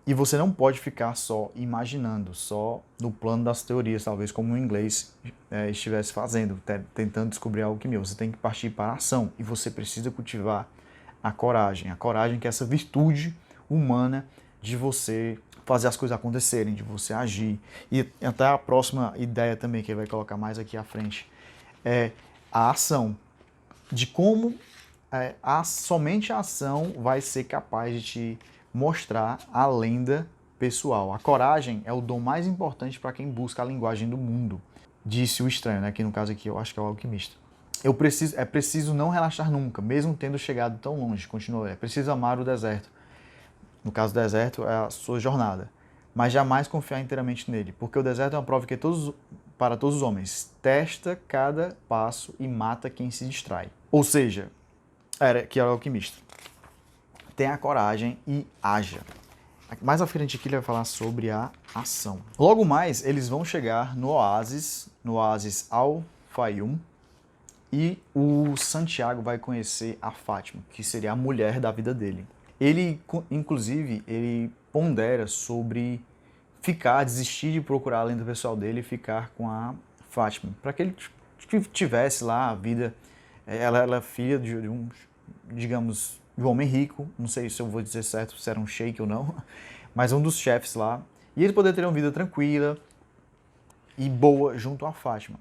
E você não pode ficar só imaginando, só no plano das teorias, talvez como o inglês estivesse fazendo, tentando descobrir algo que meu. Você tem que partir para a ação e você precisa cultivar a coragem que é essa virtude humana de você fazer as coisas acontecerem, de você agir. E até a próxima ideia também, que ele vai colocar mais aqui à frente, é a ação, de como somente a ação vai ser capaz de te mostrar a lenda pessoal. A coragem é o dom mais importante para quem busca a linguagem do mundo, disse o estranho, né? Que no caso aqui eu acho que é o alquimista. É preciso não relaxar nunca, mesmo tendo chegado tão longe, continua. É preciso amar o deserto. No caso do deserto é a sua jornada, mas jamais confiar inteiramente nele, porque o deserto é uma prova que para todos os homens. Testa cada passo e mata quem se distrai. Ou seja, que é o alquimista. Tenha coragem e haja. Mais à frente aqui ele vai falar sobre a ação. Logo mais, eles vão chegar no oásis Al-Fayoum, e o Santiago vai conhecer a Fátima, que seria a mulher da vida dele. Ele, inclusive, ele pondera sobre desistir de procurar a lenda pessoal dele e ficar com a Fátima, para que ele tivesse lá a vida. Ela é filha de um, digamos, de um homem rico, não sei se eu vou dizer certo se era um sheik ou não, mas um dos chefes lá, e eles poderiam ter uma vida tranquila e boa junto a Fátima.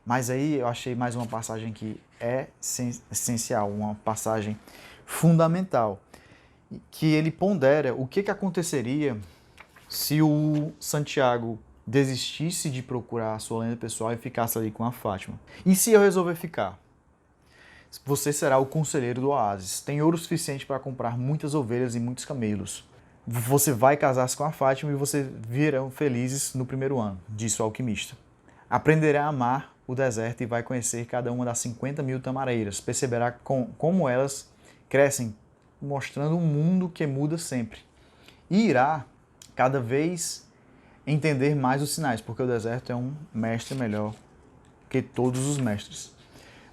Mas aí eu achei mais uma passagem que é essencial, uma passagem fundamental, que ele pondera o que aconteceria se o Santiago desistisse de procurar a sua lenda pessoal e ficasse ali com a Fátima. E se eu resolver ficar? Você será o conselheiro do oásis. Tem ouro suficiente para comprar muitas ovelhas e muitos camelos. Você vai casar-se com a Fátima e vocês virão felizes no primeiro ano, disse o alquimista. Aprenderá a amar o deserto e vai conhecer cada uma das 50.000 tamareiras. Perceberá como elas crescem, mostrando um mundo que muda sempre. E irá cada vez entender mais os sinais, porque o deserto é um mestre melhor que todos os mestres.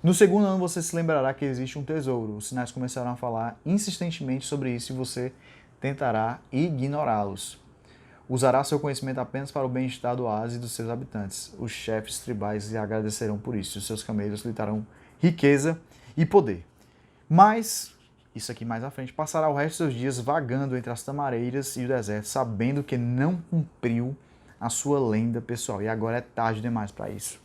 No segundo ano você se lembrará que existe um tesouro. Os sinais começarão a falar insistentemente sobre isso e você tentará ignorá-los. Usará seu conhecimento apenas para o bem-estar do oásis e dos seus habitantes. Os chefes tribais lhe agradecerão por isso. Os seus camelos lhe darão riqueza e poder. Mas, isso aqui mais à frente, passará o resto dos seus dias vagando entre as tamareiras e o deserto, sabendo que não cumpriu a sua lenda pessoal. E agora é tarde demais para isso.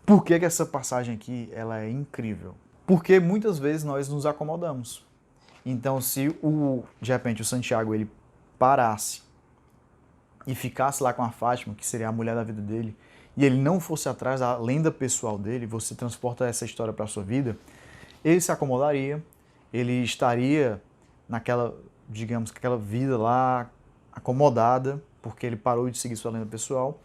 Por que essa passagem aqui ela é incrível? Porque muitas vezes nós nos acomodamos. Então, se de repente o Santiago ele parasse e ficasse lá com a Fátima, que seria a mulher da vida dele, e ele não fosse atrás da lenda pessoal dele, você transporta essa história para a sua vida, ele se acomodaria, ele estaria naquela, digamos, aquela vida lá acomodada, porque ele parou de seguir sua lenda pessoal,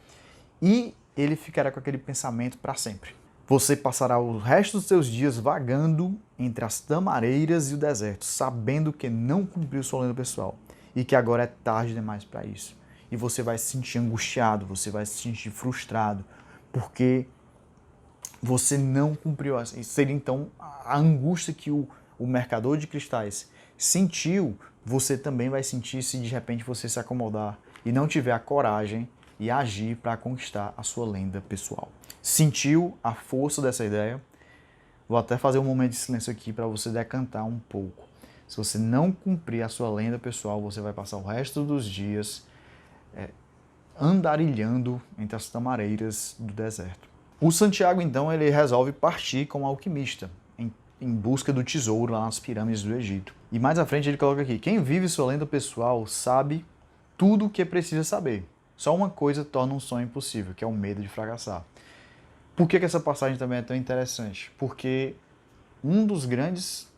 e ele ficará com aquele pensamento para sempre. Você passará o resto dos seus dias vagando entre as tamareiras e o deserto, sabendo que não cumpriu sua lenda pessoal e que agora é tarde demais para isso. E você vai se sentir angustiado, você vai se sentir frustrado, porque você não cumpriu. Isso seria então a angústia que o mercador de cristais sentiu, você também vai sentir se de repente você se acomodar e não tiver a coragem e agir para conquistar a sua lenda pessoal. Sentiu a força dessa ideia? Vou até fazer um momento de silêncio aqui para você decantar um pouco. Se você não cumprir a sua lenda pessoal, você vai passar o resto dos dias andarilhando entre as tamareiras do deserto. O Santiago, então, ele resolve partir como alquimista, em busca do tesouro lá nas pirâmides do Egito. E mais à frente ele coloca aqui, quem vive sua lenda pessoal sabe tudo o que precisa saber. Só uma coisa torna um sonho impossível, que é o medo de fracassar. Por que essa passagem também é tão interessante? Porque um dos grandes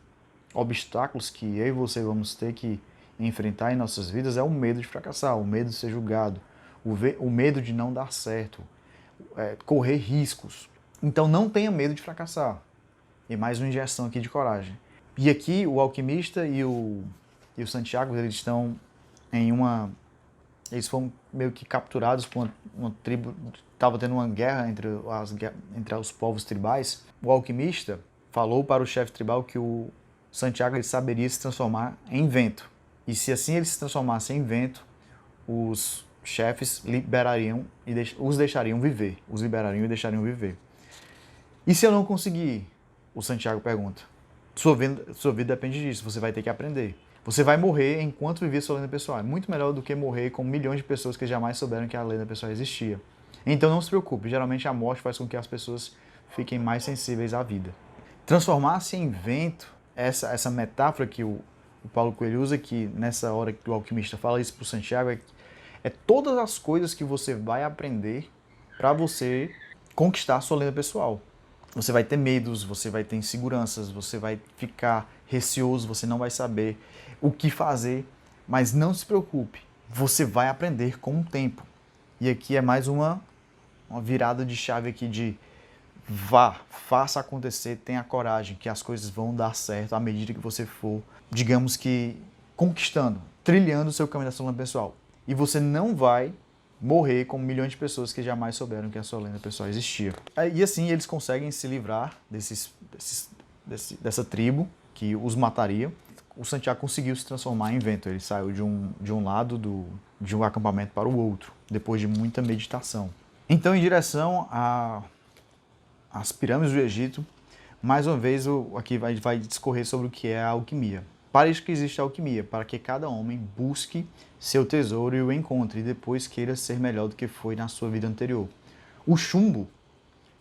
obstáculos que eu e você vamos ter que enfrentar em nossas vidas é o medo de fracassar, o medo de ser julgado, o medo de não dar certo, correr riscos. Então não tenha medo de fracassar. E mais uma injeção aqui de coragem. E aqui o alquimista e o Santiago, eles estão em uma... Eles foram meio que capturados por uma tribo, estava tendo uma guerra entre os povos tribais. O alquimista falou para o chefe tribal que o Santiago ele saberia se transformar em vento. E se assim ele se transformasse em vento, os chefes liberariam e os deixariam viver. Os liberariam e deixariam viver. E se eu não conseguir? O Santiago pergunta. Sua vida depende disso, você vai ter que aprender. Você vai morrer enquanto viver sua lenda pessoal. É muito melhor do que morrer com milhões de pessoas que jamais souberam que a lenda pessoal existia. Então não se preocupe, geralmente a morte faz com que as pessoas fiquem mais sensíveis à vida. Transformar-se em vento, essa metáfora que o Paulo Coelho usa, que nessa hora que o alquimista fala isso para o Santiago, é todas as coisas que você vai aprender para você conquistar a sua lenda pessoal. Você vai ter medos, você vai ter inseguranças, você vai ficar receoso, você não vai saber o que fazer, mas não se preocupe, você vai aprender com o tempo. E aqui é mais uma virada de chave aqui de faça acontecer, tenha coragem, que as coisas vão dar certo à medida que você for, digamos que, conquistando, trilhando o seu caminho da sua lenda pessoal. E você não vai morrer como milhões de pessoas que jamais souberam que a sua lenda pessoal existia. E assim eles conseguem se livrar dessa tribo que os mataria. O Santiago conseguiu se transformar em vento. Ele saiu de um lado de um acampamento para o outro, depois de muita meditação. Então, em direção às pirâmides do Egito, mais uma vez aqui vai discorrer sobre o que é a alquimia. Para isso que existe a alquimia, para que cada homem busque seu tesouro e o encontre, e depois queira ser melhor do que foi na sua vida anterior. O chumbo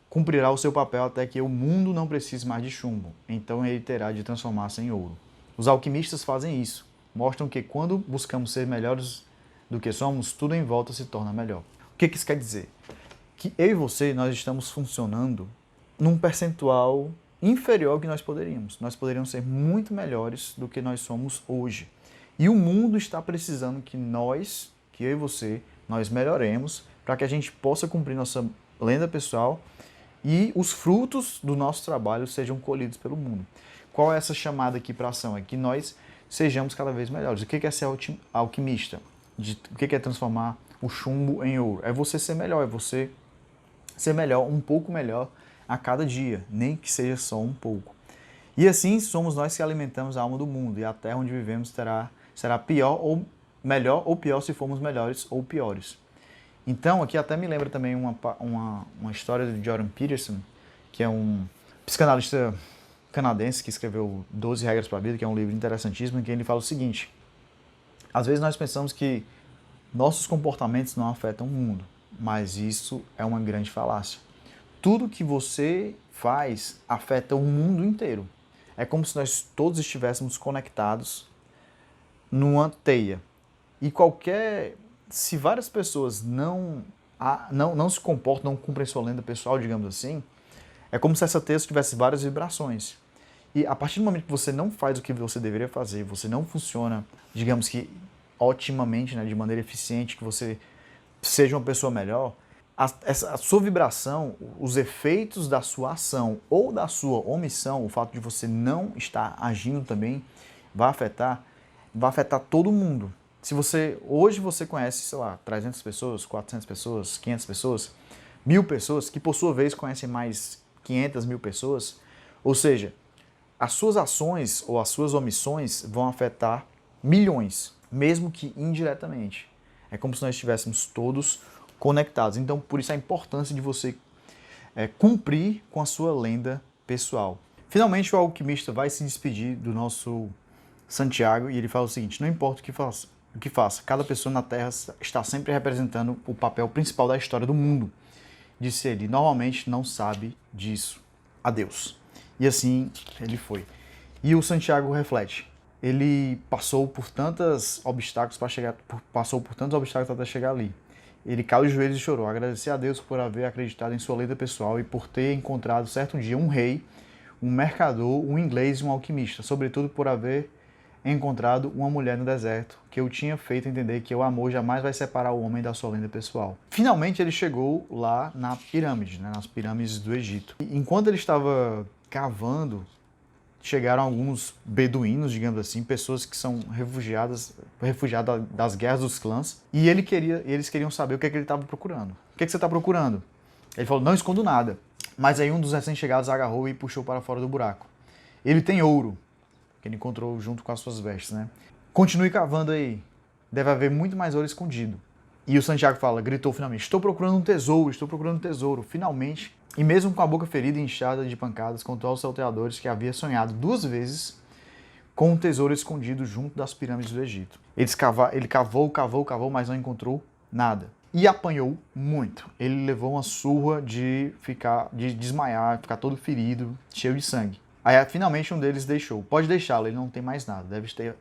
cumprirá o seu papel até que o mundo não precise mais de chumbo, então ele terá de transformar-se em ouro. Os alquimistas fazem isso, mostram que quando buscamos ser melhores do que somos, tudo em volta se torna melhor. O que isso quer dizer? Que eu e você, nós estamos funcionando num percentual inferior ao que nós poderíamos. Nós poderíamos ser muito melhores do que nós somos hoje. E o mundo está precisando que eu e você, nós melhoremos para que a gente possa cumprir nossa lenda pessoal e os frutos do nosso trabalho sejam colhidos pelo mundo. Qual é essa chamada aqui para ação? É que nós sejamos cada vez melhores. O que é ser alquimista? O que é transformar o chumbo em ouro? É você ser melhor, é você ser melhor, um pouco melhor a cada dia, nem que seja só um pouco. E assim somos nós que alimentamos a alma do mundo, e a terra onde vivemos será pior ou melhor ou pior se formos melhores ou piores. Então, aqui até me lembra também uma história de Jordan Peterson, que é um psicanalista canadense que escreveu 12 Regras para a Vida, que é um livro interessantíssimo, em que ele fala o seguinte: às vezes nós pensamos que nossos comportamentos não afetam o mundo, mas isso é uma grande falácia. Tudo que você faz afeta o mundo inteiro. É como se nós todos estivéssemos conectados numa teia. E se várias pessoas não se comportam, não cumprem sua lenda pessoal, digamos assim, é como se essa teia tivesse várias vibrações. E a partir do momento que você não faz o que você deveria fazer, você não funciona, digamos que otimamente, né, de maneira eficiente, que você seja uma pessoa melhor, a sua vibração, os efeitos da sua ação ou da sua omissão, o fato de você não estar agindo também, vai afetar todo mundo. Se hoje você conhece, sei lá, 300 pessoas, 400 pessoas, 500 pessoas, 1000 pessoas, que por sua vez conhecem mais 500 mil pessoas, ou seja, as suas ações ou as suas omissões vão afetar milhões, mesmo que indiretamente. É como se nós estivéssemos todos conectados. Então, por isso a importância de você cumprir com a sua lenda pessoal. Finalmente, o alquimista vai se despedir do nosso Santiago e ele fala o seguinte: não importa o que faça, cada pessoa na Terra está sempre representando o papel principal da história do mundo. Disse ele, normalmente não sabe disso. Adeus. E assim ele foi. E o Santiago reflete. Ele passou por tantos obstáculos até chegar ali. Ele caiu os joelhos e chorou, agradecer a Deus por haver acreditado em sua lenda pessoal e por ter encontrado certo dia um rei, um mercador, um inglês e um alquimista, sobretudo por haver encontrado uma mulher no deserto, que eu tinha feito entender que o amor jamais vai separar o homem da sua lenda pessoal. Finalmente ele chegou lá na pirâmide, nas pirâmides do Egito. E enquanto ele estava cavando, chegaram alguns beduínos, digamos assim, pessoas que são refugiadas das guerras dos clãs, e eles queriam saber o que ele estava procurando. O que você está procurando? Ele falou, não escondo nada. Mas aí um dos recém-chegados agarrou e puxou para fora do buraco. Ele tem ouro, que ele encontrou junto com as suas vestes, né? Continue cavando aí, deve haver muito mais ouro escondido. E o Santiago gritou finalmente, estou procurando um tesouro, finalmente. E mesmo com a boca ferida e inchada de pancadas, contou aos salteadores que havia sonhado 2 vezes com um tesouro escondido junto das pirâmides do Egito. Ele cavou, mas não encontrou nada. E apanhou muito. Ele levou uma surra de desmaiar, ficar todo ferido, cheio de sangue. Aí finalmente um deles deixou. Pode deixá-lo, ele não tem mais nada.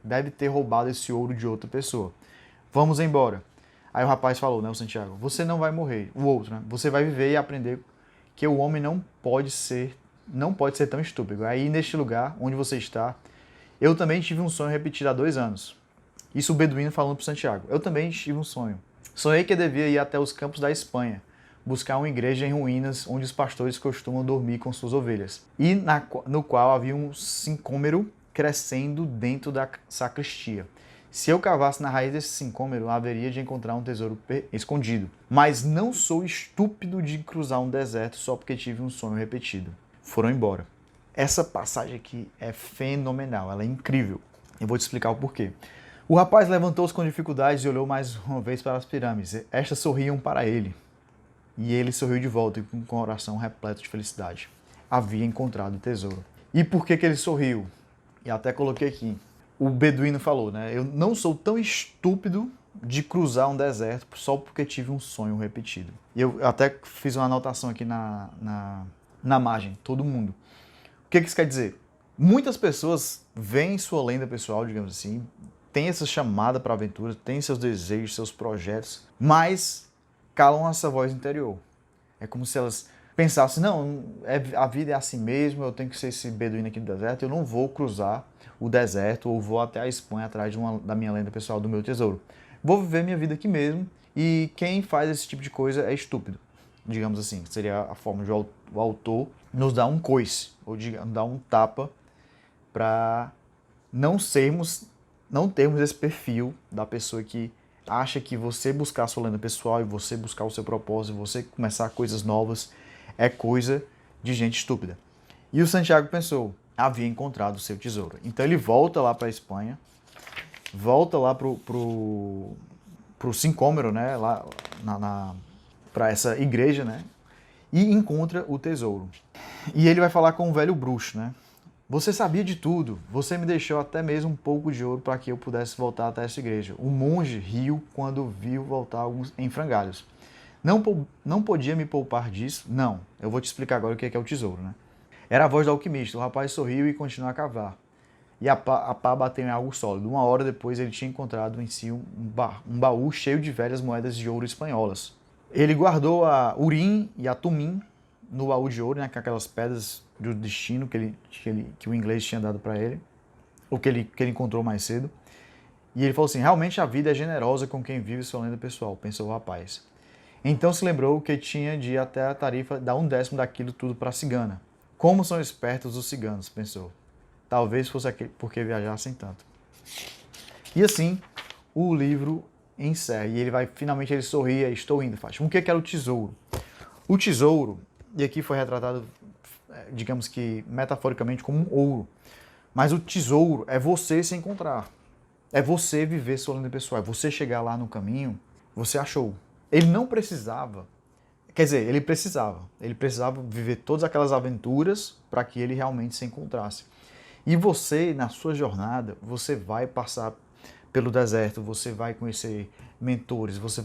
Deve ter roubado esse ouro de outra pessoa. Vamos embora. Aí o rapaz falou, né, o Santiago, você não vai morrer. O outro, né? Você vai viver e aprender que o homem não pode ser tão estúpido. Aí, neste lugar onde você está, eu também tive um sonho repetido há 2 anos. Isso o beduíno falando para Santiago. Eu também tive um sonho. Sonhei que eu devia ir até os campos da Espanha, buscar uma igreja em ruínas onde os pastores costumam dormir com suas ovelhas, e no qual havia um sicômoro crescendo dentro da sacristia. Se eu cavasse na raiz desse sicômoro, haveria de encontrar um tesouro escondido. Mas não sou estúpido de cruzar um deserto só porque tive um sonho repetido. Foram embora. Essa passagem aqui é fenomenal, ela é incrível. Eu vou te explicar o porquê. O rapaz levantou-se com dificuldades e olhou mais uma vez para as pirâmides. Estas sorriam para ele. E ele sorriu de volta com o coração repleto de felicidade. Havia encontrado o tesouro. E por que ele sorriu? E até coloquei aqui. o beduíno falou, né? Eu não sou tão estúpido de cruzar um deserto só porque tive um sonho repetido. E eu até fiz uma anotação aqui na margem, todo mundo. O que isso quer dizer? Muitas pessoas veem sua lenda pessoal, digamos assim, tem essa chamada para a aventura, tem seus desejos, seus projetos, mas calam essa voz interior. É como se elas pensassem, não, a vida é assim mesmo, eu tenho que ser esse beduíno aqui no deserto, eu não vou cruzar o deserto ou vou até a Espanha atrás da minha lenda pessoal, do meu tesouro. Vou viver minha vida aqui mesmo e quem faz esse tipo de coisa é estúpido, digamos assim. Seria a forma de o autor nos dar um coice, ou dar um tapa para não termos esse perfil da pessoa que acha que você buscar a sua lenda pessoal e você buscar o seu propósito, você começar coisas novas, é coisa de gente estúpida. E o Santiago pensou, havia encontrado o seu tesouro. Então ele volta lá para a Espanha, volta lá pro Sincômero, né, lá para essa igreja, né, e encontra o tesouro. E ele vai falar com o velho bruxo, né? Você sabia de tudo, você me deixou até mesmo um pouco de ouro para que eu pudesse voltar até essa igreja. O monge riu quando viu voltar alguns em frangalhos. Não podia me poupar disso? Não, eu vou te explicar agora o que é o tesouro, né? Era a voz do alquimista, o rapaz sorriu e continuou a cavar. E a pá bateu em algo sólido. Uma hora depois ele tinha encontrado em si um baú cheio de velhas moedas de ouro espanholas. Ele guardou a urim e a tumim no baú de ouro, né, com aquelas pedras do destino que o inglês tinha dado para ele, ou que ele encontrou mais cedo. E ele falou assim, realmente a vida é generosa com quem vive sua lenda pessoal, pensou o rapaz. Então se lembrou que tinha de ir até a tarifa dar 1/10 daquilo tudo para a cigana. Como são espertos os ciganos, pensou. Talvez fosse porque viajassem tanto. E assim, o livro encerra. E finalmente ele sorri, estou indo, Fátima. O que era o tesouro? O tesouro, e aqui foi retratado, digamos que metaforicamente, como um ouro. Mas o tesouro é você se encontrar. É você viver sua lenda pessoal. É você chegar lá no caminho, você achou. Ele não precisava, quer dizer, ele precisava viver todas aquelas aventuras para que ele realmente se encontrasse. E você, na sua jornada, você vai passar pelo deserto, você vai conhecer mentores, você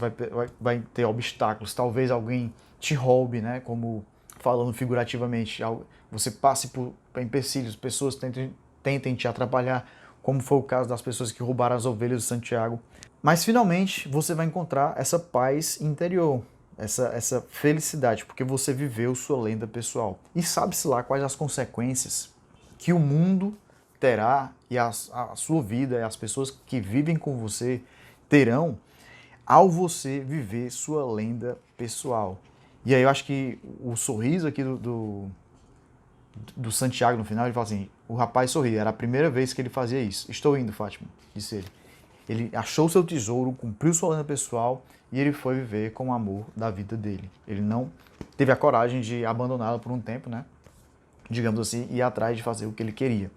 vai ter obstáculos, talvez alguém te roube, né? Como falando figurativamente, você passe por empecilhos, pessoas tentem te atrapalhar, como foi o caso das pessoas que roubaram as ovelhas de Santiago. Mas finalmente você vai encontrar essa paz interior, essa felicidade, porque você viveu sua lenda pessoal. E sabe-se lá quais as consequências que o mundo terá e a sua vida e as pessoas que vivem com você terão ao você viver sua lenda pessoal. E aí eu acho que o sorriso aqui do Santiago no final, ele fala assim, o rapaz sorria, era a primeira vez que ele fazia isso. Estou indo, Fátima, disse ele. Ele achou seu tesouro, cumpriu sua lenda pessoal e ele foi viver com o amor da vida dele. Ele não teve a coragem de abandoná-la por um tempo, né? Digamos assim, e ir atrás de fazer o que ele queria.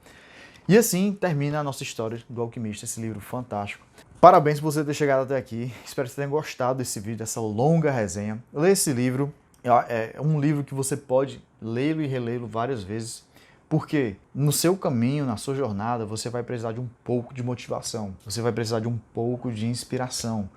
E assim termina a nossa história do Alquimista, esse livro fantástico. Parabéns por você ter chegado até aqui. Espero que você tenha gostado desse vídeo, dessa longa resenha. Leia esse livro. É um livro que você pode lê-lo e relê-lo várias vezes, porque no seu caminho, na sua jornada, você vai precisar de um pouco de motivação. Você vai precisar de um pouco de inspiração.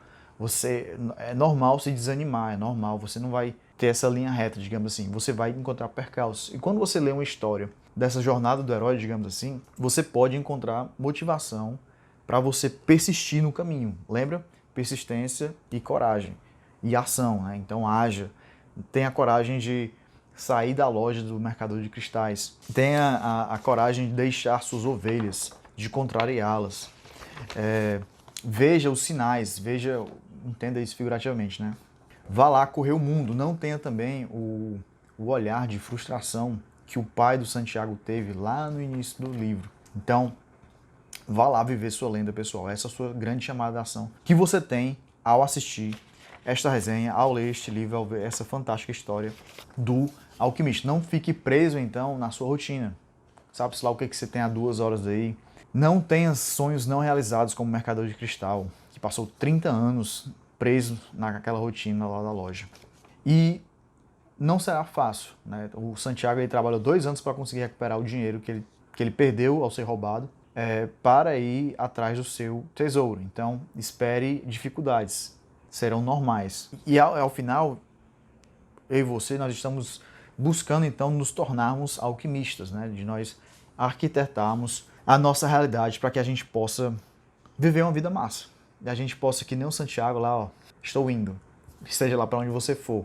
É normal se desanimar, é normal. Você não vai ter essa linha reta, digamos assim. Você vai encontrar percalços. E quando você lê uma história dessa jornada do herói, digamos assim, você pode encontrar motivação para você persistir no caminho. Lembra? Persistência e coragem. E ação, né? Então haja. Tenha a coragem de sair da loja do mercador de cristais. Tenha a coragem de deixar suas ovelhas, de contrariá-las. Veja os sinais, entenda isso figurativamente, né? Vá lá correr o mundo. Não tenha também o olhar de frustração que o pai do Santiago teve lá no início do livro. Então, vá lá viver sua lenda pessoal. Essa é a sua grande chamada de ação que você tem ao assistir esta resenha, ao ler este livro, ao ver essa fantástica história do Alquimista. Não fique preso, então, na sua rotina. Sabe-se lá o que você tem há 2 horas aí. Não tenha sonhos não realizados como mercador de cristal, que passou 30 anos preso naquela rotina lá da loja. E não será fácil, né? O Santiago ele trabalhou 2 anos para conseguir recuperar o dinheiro que ele perdeu ao ser roubado. para ir atrás do seu tesouro. Então, espere dificuldades, serão normais. E ao final, eu e você, nós estamos buscando então nos tornarmos alquimistas, né? De nós arquitetarmos a nossa realidade para que a gente possa viver uma vida massa. E a gente possa, que nem o Santiago lá, ó, estou indo, esteja lá para onde você for,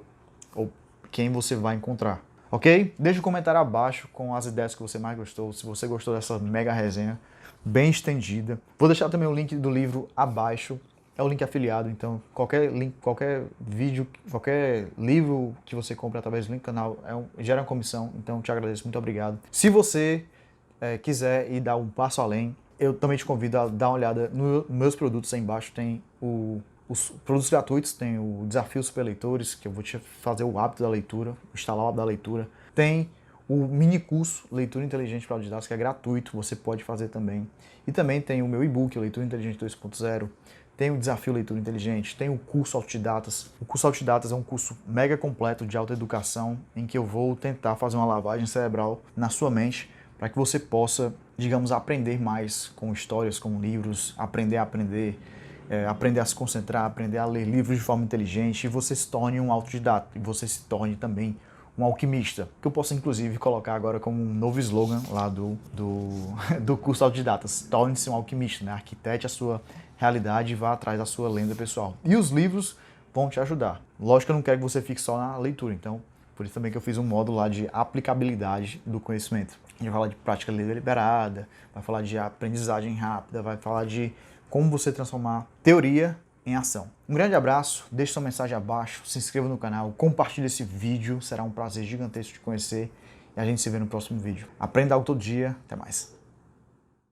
ou quem você vai encontrar. Ok? Deixa um comentário abaixo com as ideias que você mais gostou, se você gostou dessa mega resenha, bem estendida. Vou deixar também o link do livro abaixo, é o link afiliado, então qualquer link, qualquer vídeo, qualquer livro que você compre através do link do canal gera uma comissão, então te agradeço, muito obrigado. Se você quiser ir dar um passo além, eu também te convido a dar uma olhada nos meus produtos aí embaixo, tem os produtos gratuitos, tem o Desafio Super Leitores, que eu vou te fazer o hábito da leitura, instalar o hábito da leitura. Tem o mini curso Leitura Inteligente para Autodidatas, que é gratuito, você pode fazer também. E também tem o meu e-book, Leitura Inteligente 2.0, tem o Desafio Leitura Inteligente, tem o curso Autodidatas. O curso Autodidatas é um curso mega completo de autoeducação, em que eu vou tentar fazer uma lavagem cerebral na sua mente, para que você possa, digamos, aprender mais com histórias, com livros, aprender a se concentrar, aprender a ler livros de forma inteligente, e você se torne um autodidata, e você se torne também um alquimista, que eu posso inclusive colocar agora como um novo slogan lá do curso Autodidatas. Torne-se um alquimista, né? Arquitete a sua realidade e vá atrás da sua lenda pessoal. E os livros vão te ajudar. Lógico que eu não quero que você fique só na leitura, então por isso também que eu fiz um módulo lá de aplicabilidade do conhecimento. A gente vai falar de prática deliberada, vai falar de aprendizagem rápida, vai falar de como você transformar teoria em ação. Um grande abraço, deixe sua mensagem abaixo, se inscreva no canal, compartilhe esse vídeo, será um prazer gigantesco te conhecer e a gente se vê no próximo vídeo. Aprenda algo todo dia, até mais.